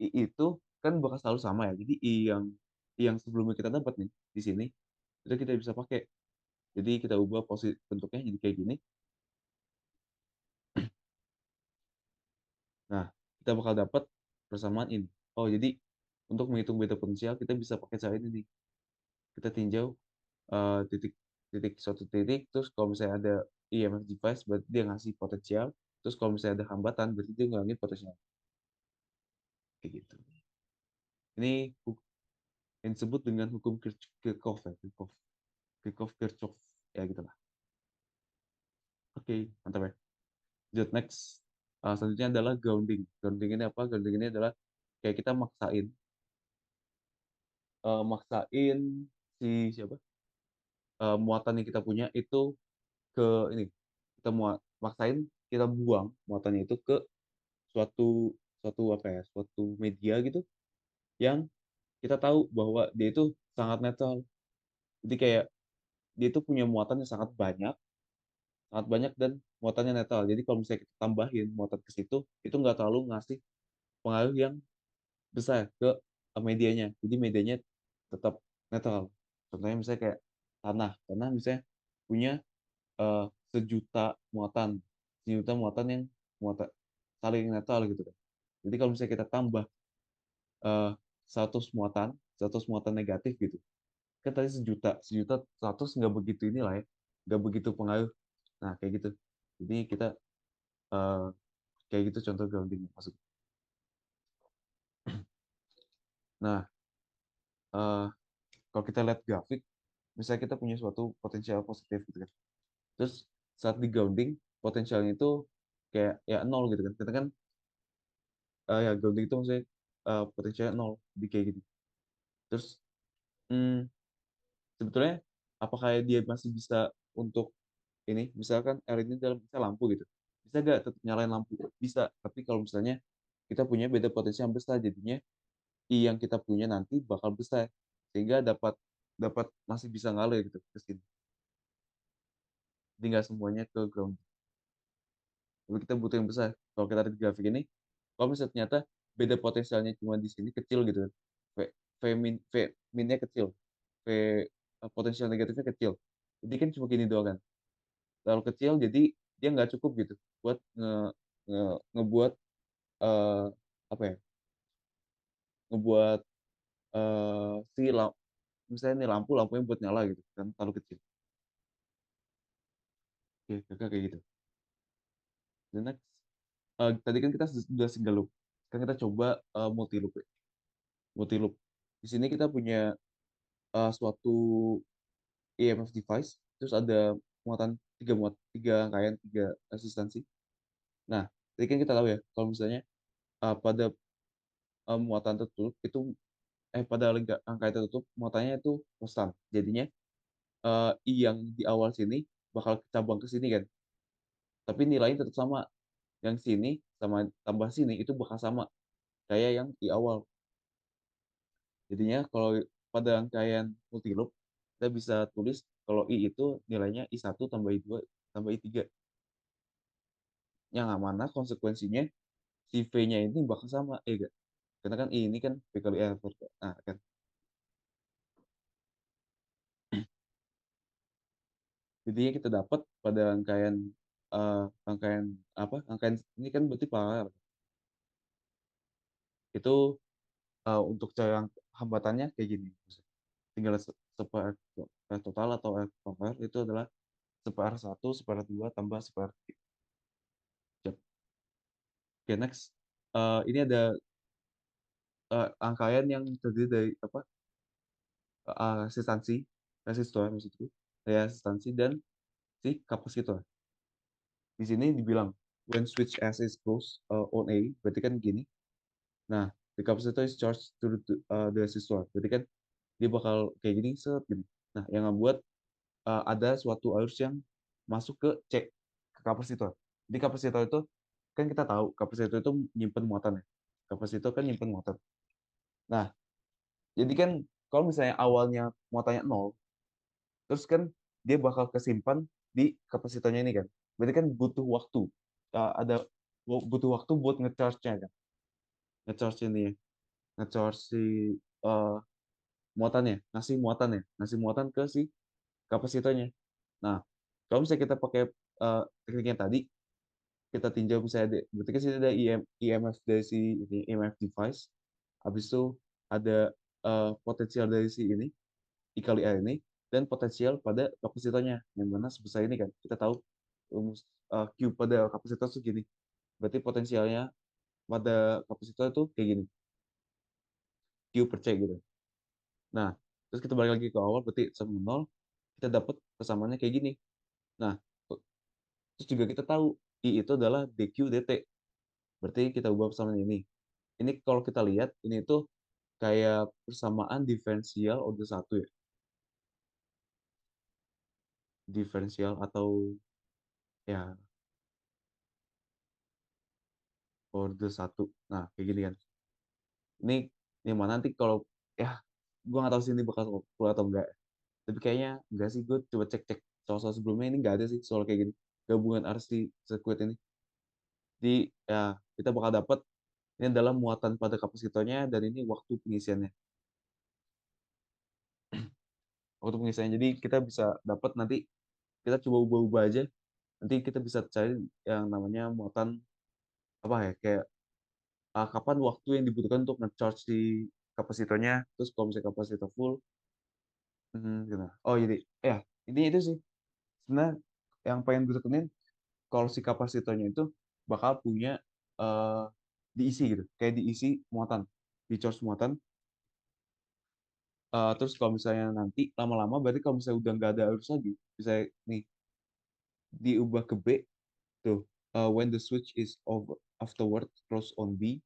I itu kan bakal selalu sama ya. Jadi I yang sebelumnya kita dapat nih di sini, itu kita bisa pakai. Jadi kita ubah posisi bentuknya jadi kayak gini. Nah, kita bakal dapat persamaan ini. Oh, jadi untuk menghitung beta potensial kita bisa pakai cara ini nih. Kita tinjau, titik titik suatu titik, terus kalau misalnya ada EMF device berarti dia ngasih potensial, terus kalau misalnya ada hambatan berarti dia ngurangin potensial. Kayak gitu. Ini yang disebut dengan hukum Kirchhoff ya, Kirchhoff, ya gitulah. Oke, mantap ya. Lanjut next. Selanjutnya adalah grounding. Grounding ini apa? Grounding ini adalah kayak kita maksain. maksain si siapa, muatan yang kita punya itu ke ini, kita maksain kita buang muatannya itu ke suatu suatu apa ya, suatu media gitu yang kita tahu bahwa dia itu sangat netral. Jadi kayak dia itu punya muatan yang sangat banyak dan muatannya netral. Jadi kalau misalnya kita tambahin muatan ke situ, itu nggak terlalu ngasih pengaruh yang besar ke medianya. Jadi medianya tetap netral. Contohnya misalnya kayak tanah misalnya punya eh, sejuta muatan yang muatan saling netral gitu kan. Jadi kalau misalnya kita tambah eh, 100 muatan, 100 muatan negatif gitu, kan tadi sejuta 100 nggak begitu inilah ya, nggak begitu pengaruh. Nah kayak gitu. Jadi kita eh, kayak gitu contoh grounding masuk. Nah, eh, kalau kita lihat grafik, misalnya kita punya suatu potensial positif gitu kan. Terus saat di grounding, potensialnya itu kayak ya nol gitu kan. Kita kan ya grounding itu maksudnya potensialnya nol di kayak gitu. Terus hmm, sebetulnya apakah dia masih bisa untuk ini, misalkan LED ini dalam bisa lampu gitu. Bisa nggak tetap nyalain lampu? Bisa, tapi kalau misalnya kita punya beda potensi yang besar, jadinya I yang kita punya nanti bakal besar sehingga dapat dapat masih bisa ngalir gitu ke sini. Jadi nggak semuanya ke ground. Tapi kita butuh yang besar. Kalau kita lihat di grafik ini, kalau misalnya ternyata beda potensialnya cuma di sini kecil gitu kan. V minnya kecil, V potensial negatifnya kecil. Jadi kan cuma gini doang kan. Terlalu kecil jadi dia nggak cukup gitu buat ngebuat eh, apa ya? Ngebuat si lampu, misalnya nih lampunya buat nyala gitu kan terlalu kecil. Oke, kakak kayak gitu. The next, tadi kan kita sudah single loop. Sekarang kita coba multi loop ya. Multi loop. Di sini kita punya suatu EMF device, terus ada tiga rangkaian, tiga resistansi. Nah, tadi kan kita tahu ya, kalau misalnya pada muatan tertutup itu pada rangkaian tertutup muatannya itu konstan. Jadinya I yang di awal sini bakal cabang ke sini kan. Tapi nilainya tetap sama. Yang sini sama tambah sini itu bakal sama kayak yang di awal. Jadinya kalau pada rangkaian multiloop, kita bisa tulis kalau I itu nilainya I1 tambah I2 tambah I3. Yang mana konsekuensinya si V-nya ini bakal sama, enggak? Karena kan I ini kan V kali R. Nah, kan. Jadinya kita dapat pada rangkaian apa? Rangkaian ini kan berarti paralel. Itu untuk cara hambatannya kayak gini. Tinggal total atau R total itu adalah seper satu, seper dua tambah seper tiga. Oke, next. Ini ada rangkaian yang terdiri dari apa? Resistansi, resistor maksudku, resistansi dan si kapasitor. Di sini dibilang when switch S is closed on A, berarti kan gini. Nah, the capacitor is charged to the resistor. Berarti kan dia bakal kayak gini, set gini. Nah, yang membuat ada suatu arus yang masuk ke C, ke kapasitor. Di kapasitor itu kan kita tahu kapasitor itu nyimpen muatan ya. Kapasitor kan nyimpen muatan. Nah, jadi kan kalau misalnya awalnya muatannya nol, terus kan dia bakal kesimpan di kapasitornya ini kan. Berarti kan butuh waktu. Ada butuh waktu buat ngecharge-nya kan. Ngecharge ini ya. Ngecharge si uh, ngasih muatan ke si kapasitornya. Nah, kalau misalnya kita pakai tekniknya tadi, kita tinjau misalnya, berarti kan sini ada EMF dari si ini, EMF device. Habis itu ada potensial dari si ini, I kali R ini, dan potensial pada kapasitornya, yang mana sebesar ini kan. Kita tahu rumus Q pada kapasitor itu gini. Berarti potensialnya pada kapasitor itu kayak gini, Q per C gitu. Nah, terus kita balik lagi ke awal, berarti sama nol, kita dapat persamaannya kayak gini. Nah, terus juga kita tahu I itu adalah dq dt. Berarti kita ubah persamaan ini. Ini kalau kita lihat, ini tuh kayak persamaan diferensial order satu ya, diferensial atau ya order satu. Nah, kayak gini kan. Ini mana nanti kalau ya gua nggak tahu sih ini bakal keluar atau enggak. Tapi kayaknya enggak sih, gue coba cek-cek soal-soal sebelumnya ini nggak ada sih soal kayak gini. Gabungan RC sirkuit ini. Jadi ya kita bakal dapat ini adalah muatan pada kapasitornya dan ini waktu pengisiannya. Waktu pengisiannya. Jadi kita bisa dapat nanti kita coba ubah-ubah aja. Nanti kita bisa cari yang namanya muatan apa ya kayak kapan waktu yang dibutuhkan untuk nge-charge si kapasitornya. Terus kalau misalnya kapasitor full, gitu. Oh jadi ya ini itu sih sebenarnya yang pengen gue tekenin kalau si kapasitornya itu bakal punya eh, diisi gitu, kayak diisi muatan, di charge muatan. Terus kalau misalnya nanti lama-lama, berarti kalau misalnya udah nggak ada arus lagi, bisa nih diubah ke B tuh. When the switch is over afterward close on B,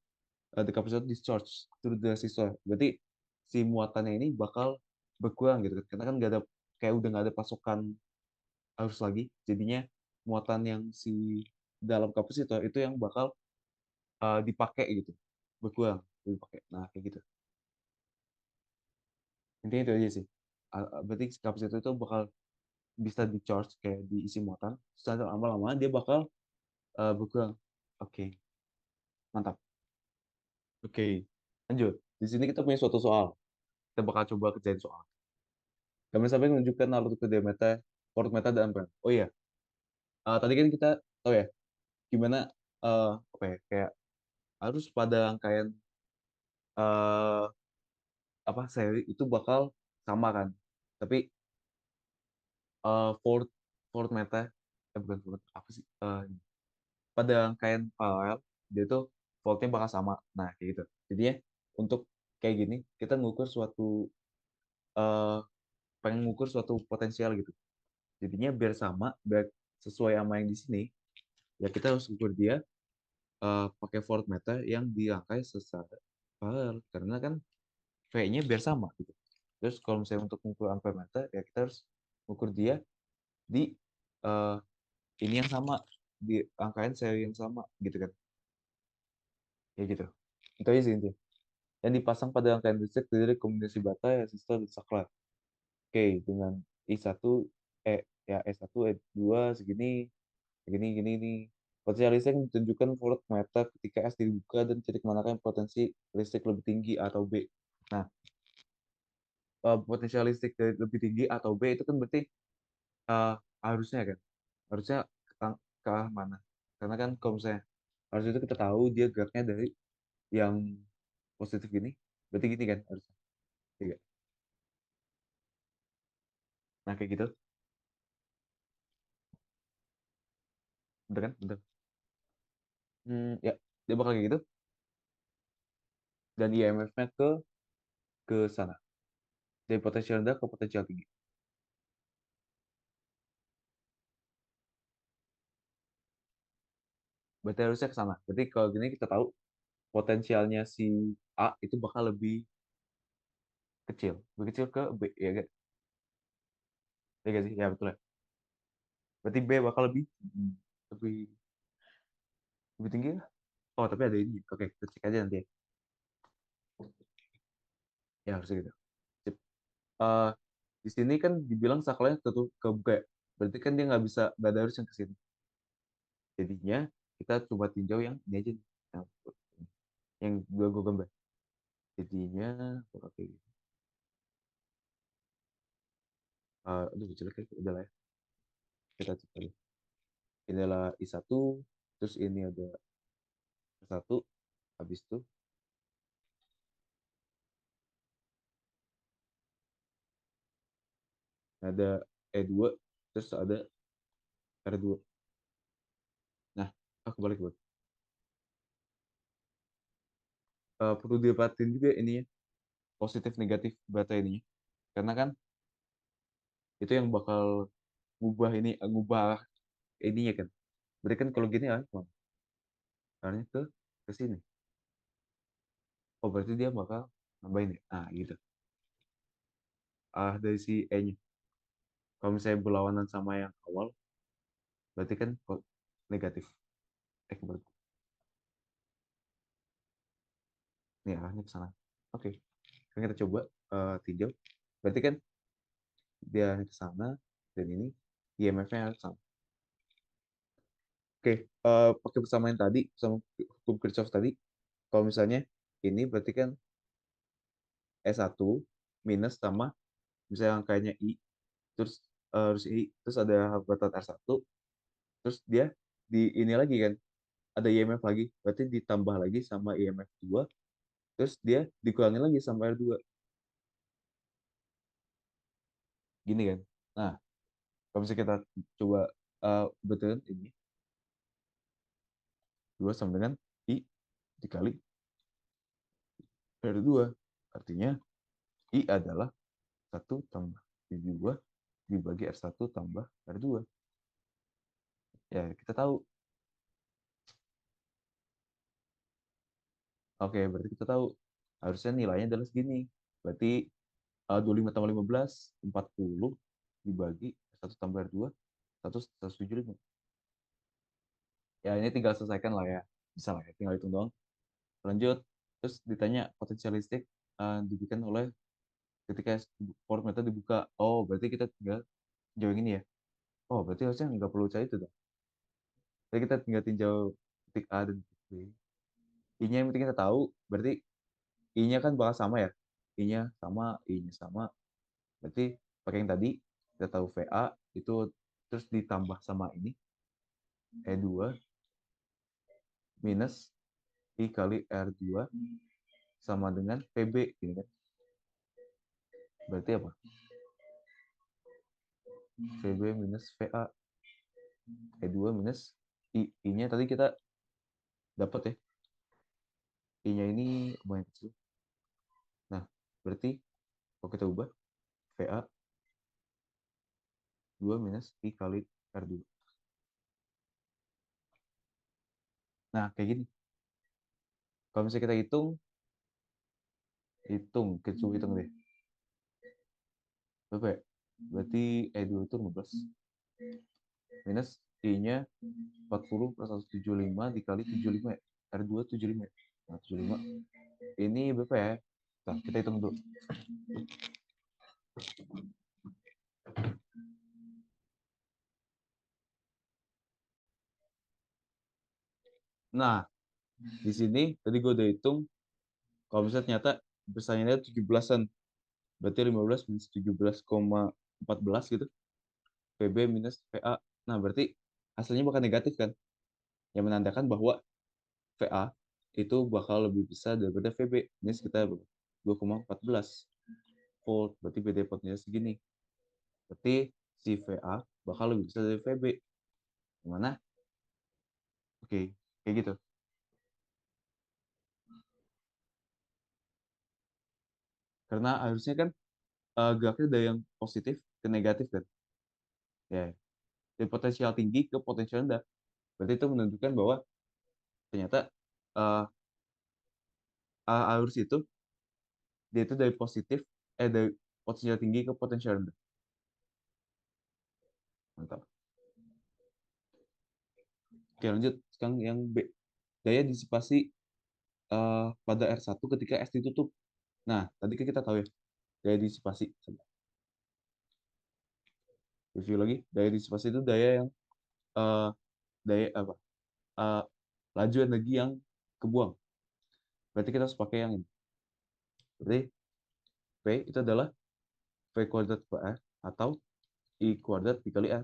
the capacitor discharge through the resistor. Berarti si muatannya ini bakal berkurang gitu kan, karena kan nggak ada kayak udah nggak ada pasokan arus lagi, jadinya muatan yang si dalam kapasitor itu yang bakal dipakai gitu, berkurang dipakai. Nah kayak gitu, intinya itu aja sih. Berarti kapasitor itu bakal bisa di charge kayak diisi muatan, setelah lama-lama dia bakal berkurang. Oke, mantap. Oke, lanjut. Di sini kita punya suatu soal, kita bakal coba kerjain soal. Kami sampai menunjukkan alur ke diameter, chord meter dan ampere. Oh iya, tadi kan kita tahu ya gimana apa ya kayak harus pada rangkaian eh apa seri itu bakal sama kan, tapi Ford Ford Meta bukan Ford apa sih pada rangkaian paralel dia tuh voltnya bakal sama. Nah kayak gitu, jadinya untuk kayak gini kita ngukur suatu eh pengen ngukur suatu potensial gitu, jadinya biar sama, biar sesuai sama yang di sini, ya kita harus ukur dia pakai voltmeter yang dirangkai secara paralel, karena kan V-nya biar sama gitu. Terus kalau misalnya untuk mengukur ampermeter ya kita harus ukur dia di eh, ini yang sama, di rangkaian seri yang sama gitu kan, ya gitu. Itu aja sih intinya. Yang dipasang pada rangkaian listrik dari kombinasi baterai, resistor, dan saklar. Oke, dengan I1 ya E1 E2 segini segini gini nih. Potensi listrik ditunjukkan voltmeter ketika S dibuka dan titik manakah yang potensi listrik lebih tinggi atau B. Nah, potensial listrik dari lebih tinggi atau B itu kan berarti eh, harusnya kan, harusnya ke arah mana? Karena kan kalau misalnya harus itu kita tahu dia geraknya dari yang positif ini, berarti gini kan harusnya. Tiga. Nah kayak gitu, bener kan? Bener. Ya, dia bakal kayak gitu. Dan IMF-nya ke sana. Dari potensial rendah ke potensial tinggi. Berarti harusnya ke sana. Berarti kalau gini kita tahu potensialnya si A itu bakal lebih kecil. Lebih kecil ke B, ya kan? Ya nggak sih? Ya betul ya. Berarti B bakal lebih lebih tinggi lah. Oh, tapi ada ini. Oke, kita cek aja nanti ya. Ya harusnya gitu. Sip. Eh, di sini kan dibilang saklanya kebuka ya. Berarti kan dia nggak bisa, nggak ada arus yang ke sini. Jadinya kita coba tinjau yang ini aja nih. Yang gue gambar. Jadinya bakal kayak gitu. Aduh jelek ya, udah lah ya. Kita cek lagi. Ini adalah I1, terus ini ada satu, habis itu ada E2, terus ada R2. Nah, kebalik buat. Perlu diperhatiin juga ini ya, positif negatif baterai ini. Karena kan itu yang bakal ngubah ininya kan. Berarti kan kalau gini arahnya ke sini. Oh berarti dia bakal Nambahin ya. Nah, gitu. Dari si E-nya. Kalau misalnya berlawanan sama yang awal, berarti kan negatif. Kebalik. Nih arahnya ke sana. Oke. Kan kita coba tinjau. Berarti kan dia ke sana dan ini IMF-nya ke sana. Oke, pakai persamaan tadi, sama hukum Kirchhoff tadi, kalau misalnya ini berarti kan S1 minus sama misalnya angkanya I, terus harus I, terus ada hambatan R1, terus dia di ini lagi kan, ada IMF lagi, berarti ditambah lagi sama IMF 2, terus dia dikurangi lagi sama R2, gini kan. Nah, kalau misalnya kita coba betulin ini, 2 sama dengan I dikali R2, artinya I adalah 1 tambah I2 dibagi R1 tambah R2. Ya, kita tahu. Oke, berarti kita tahu harusnya nilainya adalah segini. Berarti 25 tambah 15, 40 dibagi 1 tambah R2, 175. Ya, ini tinggal selesaikan lah ya. Bisa lah ya, tinggal hitung doang. Lanjut, terus ditanya potensial listrik diberikan oleh ketika port meter dibuka. Oh, berarti kita tinggal jauh ini ya. Oh, berarti harusnya nggak perlu cari itu dong. Jadi kita tinggal tinjau titik A dan titik B. I-nya yang penting kita tahu, berarti I-nya kan bakal sama ya. I-nya sama, I-nya sama. Berarti pakai yang tadi, kita tahu VA itu terus ditambah sama ini, E2 minus I kali R2 sama dengan PB. Ini kan. Berarti apa? VB minus VA. E2 minus I. I-nya tadi kita dapat ya. I-nya ini lumayan kecil. Nah, berarti kalau kita ubah, VA 2 minus I kali R2. Nah, kayak gini. Kalau misalnya kita kita coba hitung deh. Berapa ya? Berarti E2 itu 15. Minus I-nya 40 plus 175 dikali 75 ya. R2 75 ya. Nah, 75. Ini berapa ya? Nah, kita hitung dulu. Nah, di sini tadi gue udah hitung. Kalau misalnya ternyata persaingannya 17-an. Berarti 15 minus 17,14 gitu. PB minus VA. Nah, berarti hasilnya bakal negatif kan? Yang menandakan bahwa VA itu bakal lebih besar daripada VB. Ini sekitar 2,14 volt. Berarti beda potnya segini. Berarti si VA bakal lebih besar dari VB. Gimana? Oke, kayak gitu. Karena harusnya kan grafiknya dari yang positif ke negatif kan. Ya, dari potensial tinggi ke potensial rendah. Berarti itu menunjukkan bahwa ternyata uh, arus itu dia itu dari positif dari potensial tinggi ke potensial rendah. Mantap. Oke, lanjut. Sekarang yang B. Daya disipasi pada R1 ketika S ditutup. Nah, tadi kan kita tahu ya, daya disipasi. Coba review lagi. Daya disipasi itu daya yang uh, daya apa? Uh, laju energi yang kebuang. Berarti kita harus pakai yang ini. Berarti P itu adalah V kuadrat per R atau I kuadrat dikali R.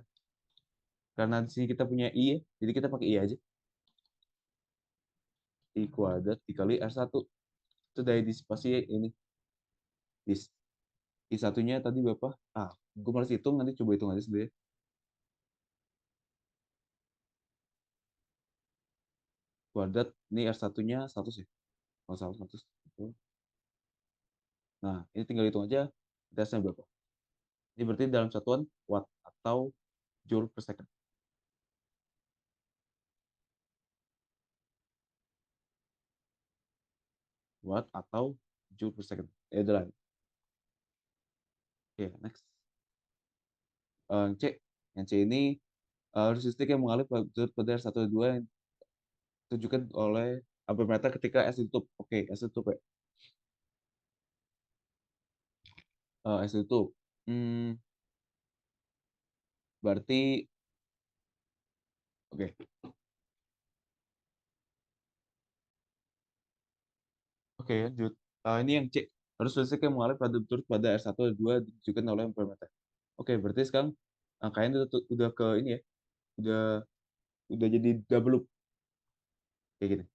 Karena di sini kita punya I ya, jadi kita pakai I aja. I kuadrat dikali R1. Itu daya disipasi ini. I satunya tadi berapa? Gue malas hitung, nanti coba hitung aja sendiri. Kuadrat, ini R1-nya 100 ya? Kalau salah 100. Nah, ini tinggal hitung aja, dasarnya berapa. Ini berarti dalam satuan watt atau joule per second. Watt atau Joule per second. Ya udah lah. Oke, next. Yang C. Yang C ini arus listrik yang mengalir pada R1 2 yang ditunjukkan oleh ampermeter ketika S ditutup. Oke, S ditutup ya. S ditutup. Berarti oke. Oke, lanjut. Ini yang C. Arus listrik yang mengalir pada R1 2 ditunjukkan oleh ampermeter. Oke, berarti sekarang angkanya udah ke ini ya. Udah udah jadi double loop kayak gini.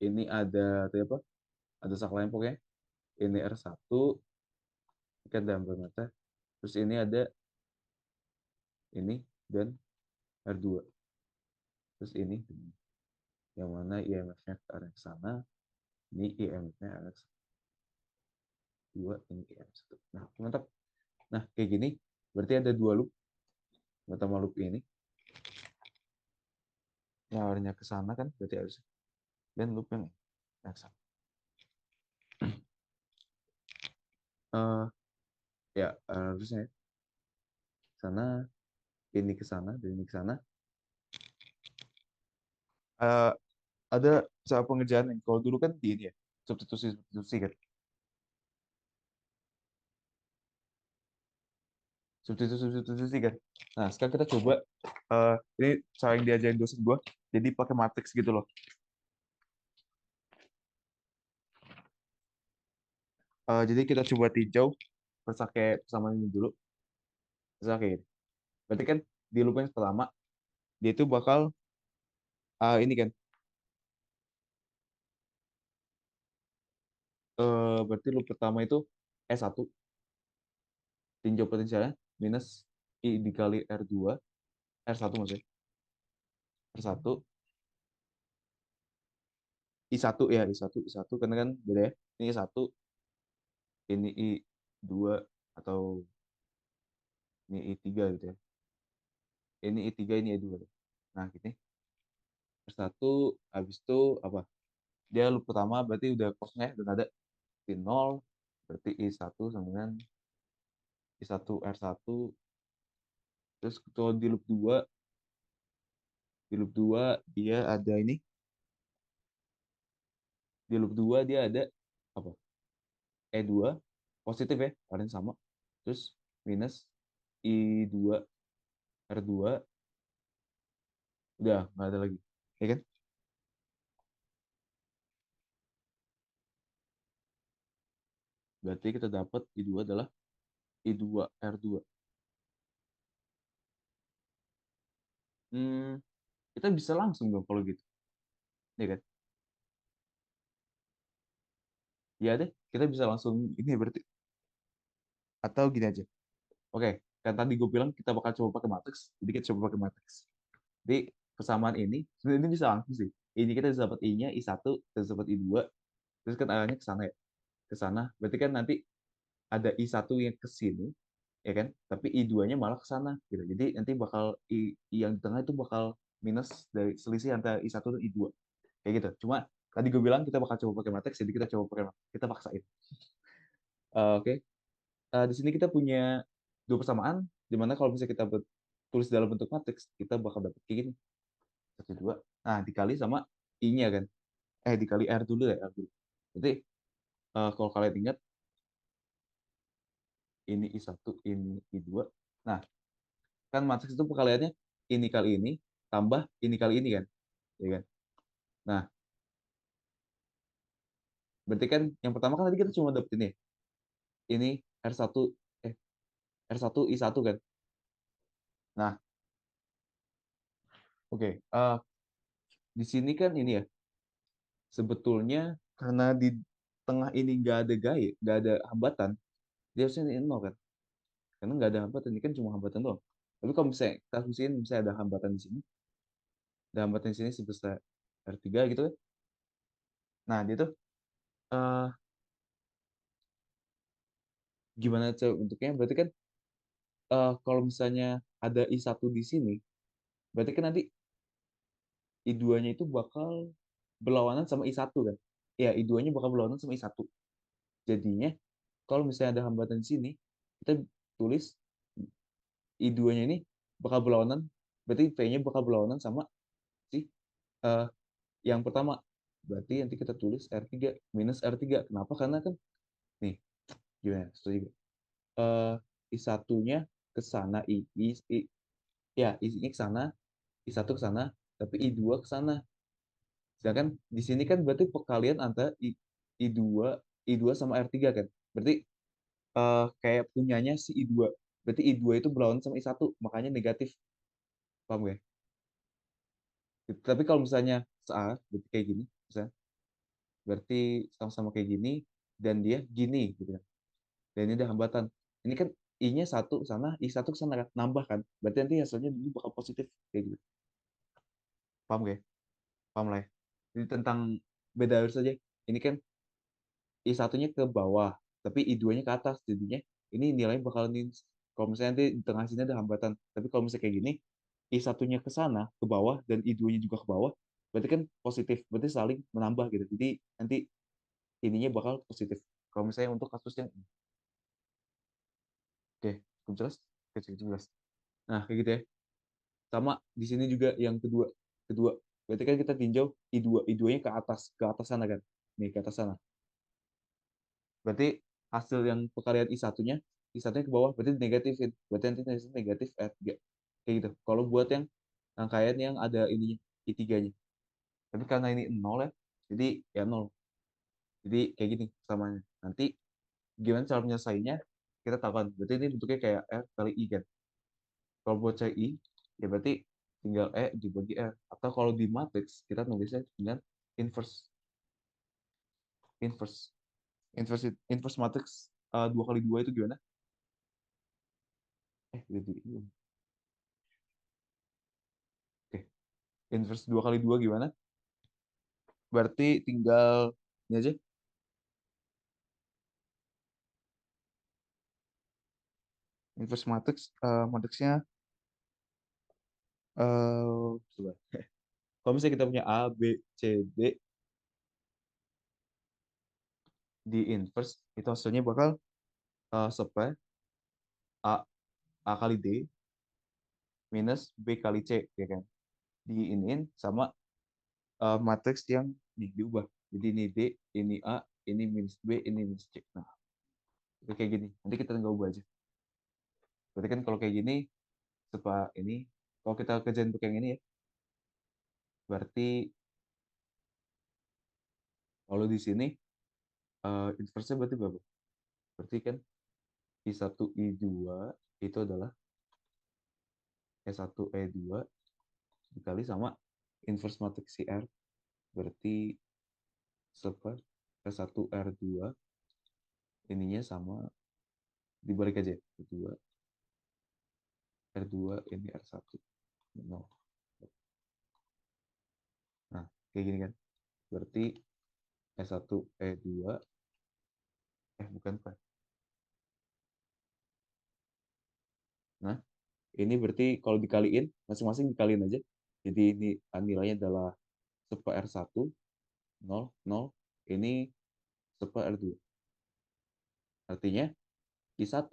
Ini ada tuh apa? Ada saklar pokoknya. Ini R1, kan ada ampermeter. Terus ini ada ini dan R2. Terus ini yang mana IMF-nya ke arah sana, ini IMF-nya arah 2, ini IMF 1. Nah, mantap. Nah, kayak gini, berarti ada dua loop. Pertama loop ini, yang arahnya ke sana kan, berarti harus. Dan loop yang arah sana. Ya, harusnya sana, ini ke sana, dan ini ke sana. Eh, ada cara pengerjaan yang kalau dulu kan di ini ya, substitusi kan. Substitusi kan. Nah, sekarang kita coba ini cara yang diajarin dosen gua, jadi pakai matriks gitu loh. Jadi kita coba tinjau pakai persamaan ini dulu. Misalnya kayak gini. Berarti kan di loop yang pertama dia itu bakal ini kan berarti loop pertama itu S1 tinjau potensialnya minus I dikali R2 R1 maksudnya R1 I1 ya I1 karena kan beda ya. Ini I1 ini I2 atau ini I3 gitu ya. Ini I3 ini I2. Nah, gini. R1 habis itu apa? Dia loop pertama berarti udah kosnya dan ada I0 berarti I1 sama dengan I1 R1. Terus kalau di loop 2 dia ada ini. Di loop 2 dia ada apa? E2 positif ya, kalian sama. Terus minus I2 R2 udah nggak ada lagi. Ya kan? Berarti kita dapat I2 adalah I2 R2. Hmm, kita bisa langsung dong kalau gitu. Ya kan? Ya deh, kita bisa langsung ini berarti. Atau gini aja. Oke, kan tadi gue bilang kita bakal coba pakai matriks, jadi kita coba pakai matriks. Jadi persamaan ini, sebenarnya ini bisa langsung sih. Ini kita bisa dapat I-nya I1, kita bisa dapat I2, terus kan arahnya ke sana ya. Ke sana, berarti kan nanti ada I1 yang ke sini, ya kan? Tapi I2-nya malah ke sana gitu. Jadi nanti bakal I yang di tengah itu bakal minus dari selisih antara I1 dan I2. Kayak gitu. Cuma tadi gue bilang kita bakal coba pakai matriks, jadi kita coba pakai matriks. Kita paksain. Oke. Di sini kita punya dua persamaan, di mana kalau misalnya kita tulis dalam bentuk matriks, kita bakal dapat kayak gini. Satu, dua. Nah, dikali sama I-nya kan. Dikali R dulu ya. R dulu. Jadi, kalau kalian ingat, ini I1, ini I2. Nah, kan matriks itu perkaliannya ini kali ini, tambah ini kali ini kan. Ya kan? Nah, berarti kan yang pertama kan tadi kita cuma dapet ini. Ini R1, eh, R1 I1 kan. Nah, oke. Di sini kan ini ya, sebetulnya karena di tengah ini nggak ada gaya, nggak ada hambatan, dia harusnya ini nol kan? Karena nggak ada hambatan, ini kan cuma hambatan doang. Tapi kalau misalnya kita fungsiin, misalnya ada hambatan di sini, ada hambatan di sini sebesar R3 gitu kan. Nah, dia tuh eh, gimana cara bentuknya? Berarti kan kalau misalnya ada I1 di sini, berarti kan nanti I2-nya itu bakal berlawanan sama I1 kan. Ya, I2-nya bakal berlawanan sama I1. Jadinya, kalau misalnya ada hambatan di sini, kita tulis I2-nya ini bakal berlawanan, berarti V-nya bakal berlawanan sama si eh, yang pertama. Berarti nanti kita tulis R3 minus R3. Kenapa? Karena kan, nih, gimana? Setuju. I1-nya ke sana, ya, I-nya ke sana, I1 ke sana, tapi I2 ke sana. Sedangkan di sini kan berarti perkalian antara I2 I2 sama R3 kan. Berarti kayak punyanya si I2. Berarti I2 itu berlawanan sama I1, makanya negatif. Paham gak? Tapi kalau misalnya saat berarti kayak gini, misalnya, berarti sama-sama kayak gini dan dia gini gitu kan. Dan ini ada hambatan. Ini kan I-nya satu sana, I1 ke sana kan, nambah kan. Berarti nanti hasilnya ini bakal positif kayak gitu. Paham gak? Paham lah ya. Jadi tentang beda arus saja. Ini kan I1-nya ke bawah, tapi I2-nya ke atas. Jadinya ini nilainya bakal minus. Kalau misalnya nanti di tengah sini ada hambatan. Tapi kalau misalnya kayak gini, I1-nya ke sana, ke bawah, dan I2-nya juga ke bawah, berarti kan positif. Berarti saling menambah gitu. Jadi nanti ininya bakal positif. Kalau misalnya untuk kasus yang ini. Oke, cukup jelas? Oke, cukup jelas. Nah, kayak gitu ya. Sama di sini juga yang kedua. Kedua. Berarti kan kita tinjau I2. I2-nya ke atas sana kan. Nih, ke atas sana. Berarti hasil yang perkalian I1-nya, I1-nya ke bawah, berarti negatifin. Berarti nanti hasilnya negatif R3. Kayak gitu. Kalau buat yang rangkaian yang ada ininya, I3-nya. Tapi karena ini 0 ya, jadi ya 0. Jadi kayak gini samanya. Nanti gimana cara menyelesainya, kita tahu kan. Berarti ini bentuknya kayak R kali I kan. Kalau buat cari I, ya berarti tinggal E dibagi R. Atau kalau di matriks, kita nulisnya dengan inverse. Inverse. Inverse matriks 2 kali 2 itu gimana? Jadi oke. Inverse 2 kali 2 gimana? Berarti tinggal ini aja. Inverse matrix, matriksnya coba. Kalau misalnya kita punya A, B, C, D di inverse, itu hasilnya bakal seper A, A kali D minus B kali C, ya kan? Diinin sama matriks yang nih diubah. Jadi ini D, ini A, ini minus B, ini minus C. Nah, itu kayak gini. Nanti kita tinggal ubah aja. Berarti kan kalau kayak gini, ini, kalau kita kerjain untuk yang ini ya, berarti kalau di sini inverse-nya berarti berapa? Berarti kan I1, I2 itu adalah E1, E2 dikali sama inverse matriks si R. Berarti seper R1, R2 ininya sama, dibalik aja. R2, R2 ini R1. No. Nah, kayak gini kan. Berarti E1, E2, bukan Pak. Nah, ini berarti kalau dikaliin, masing-masing dikaliin aja. Jadi ini nilainya adalah seper R1, 0, 0. Ini seper R2. Artinya I1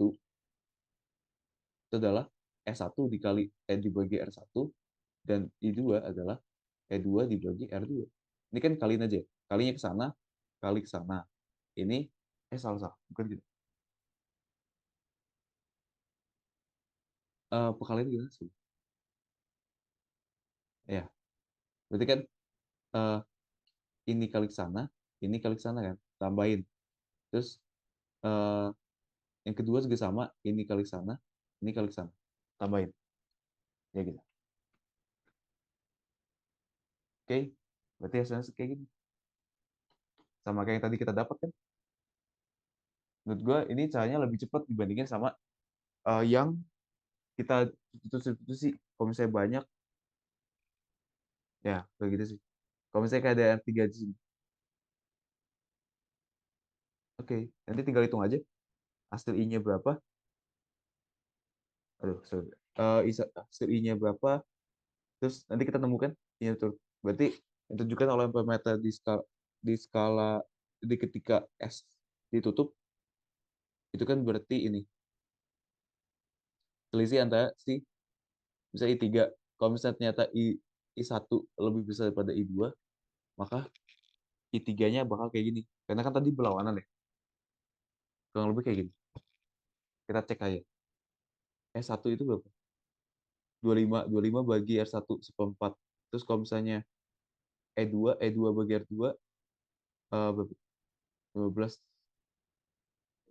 itu adalah E1 dikali dibagi R1 dan I2 adalah E2 dibagi R2. Ini kan kaliin aja. Kalinya ke sana, kali ke sana. Ini salah salah, bukan gitu. Perkalian gimana sih? Ya, berarti kan eh, ini kali ke sana, ini kali ke sana kan, tambahin. Terus eh, yang kedua juga sama, ini kali ke sana, ini kali ke sana, tambahin. Ya gitu. Oke, berarti hasilnya kayak gini. Sama kayak yang tadi kita dapat kan. Menurut gue ini caranya lebih cepat dibandingin sama yang kita substitusi. Kalau misalnya banyak, ya kayak gitu sih. Kalau misalnya kayak ada R3 di sini. Oke, nanti tinggal hitung aja hasil I-nya berapa. Aduh, sorry. Hasil I-nya berapa, terus nanti kita temukan I-nya tuh. Berarti yang ditunjukkan oleh ampermeter di skala di ketika S ditutup, itu kan berarti ini selisih antara si misalnya I3. Kalau misalnya ternyata I1 lebih besar daripada I2, maka I3-nya bakal kayak gini. Karena kan tadi berlawanan ya. Kurang lebih kayak gini. Kita cek aja. S1 itu berapa? 25. 25 bagi R1 seperempat. Terus kalau misalnya E2 bagi R2, berapa? 15.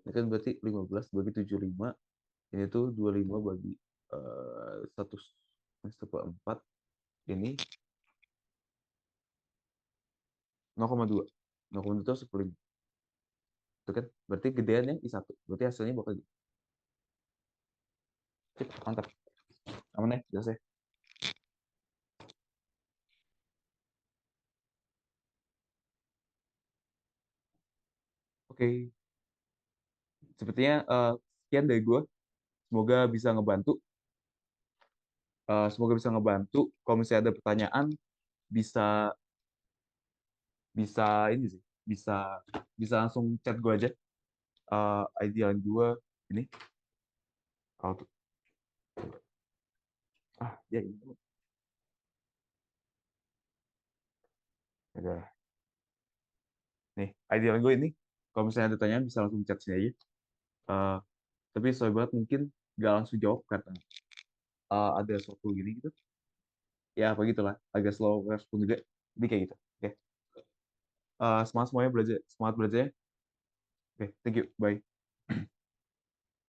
Ini kan berarti 15 bagi 75. Ini tuh 25 bagi 1 seperempat. Ini 0,2. 0,2 itu 15. Itu kan berarti gedean yang I1. Berarti hasilnya bakal gitu. Cek, mantap. Aman ya, jelas ya. Oke, sepertinya sekian dari gue. Semoga bisa ngebantu. Semoga bisa ngebantu. Kalau misalnya ada pertanyaan, bisa bisa ini sih, bisa bisa langsung chat gue aja. ID yang gue ini. Kalau ya ini. Ada nih ID yang gue ini. Kalau misalnya ada pertanyaan, bisa langsung chat sini aja. Eh, tapi sorry banget mungkin nggak langsung jawab karena ada suatu gini gitu. Ya apa gitulah, agak slow respon juga. Jadi kayak gitu. Oke. Semangat semuanya belajar, semangat belajar. Oke, thank you. Bye.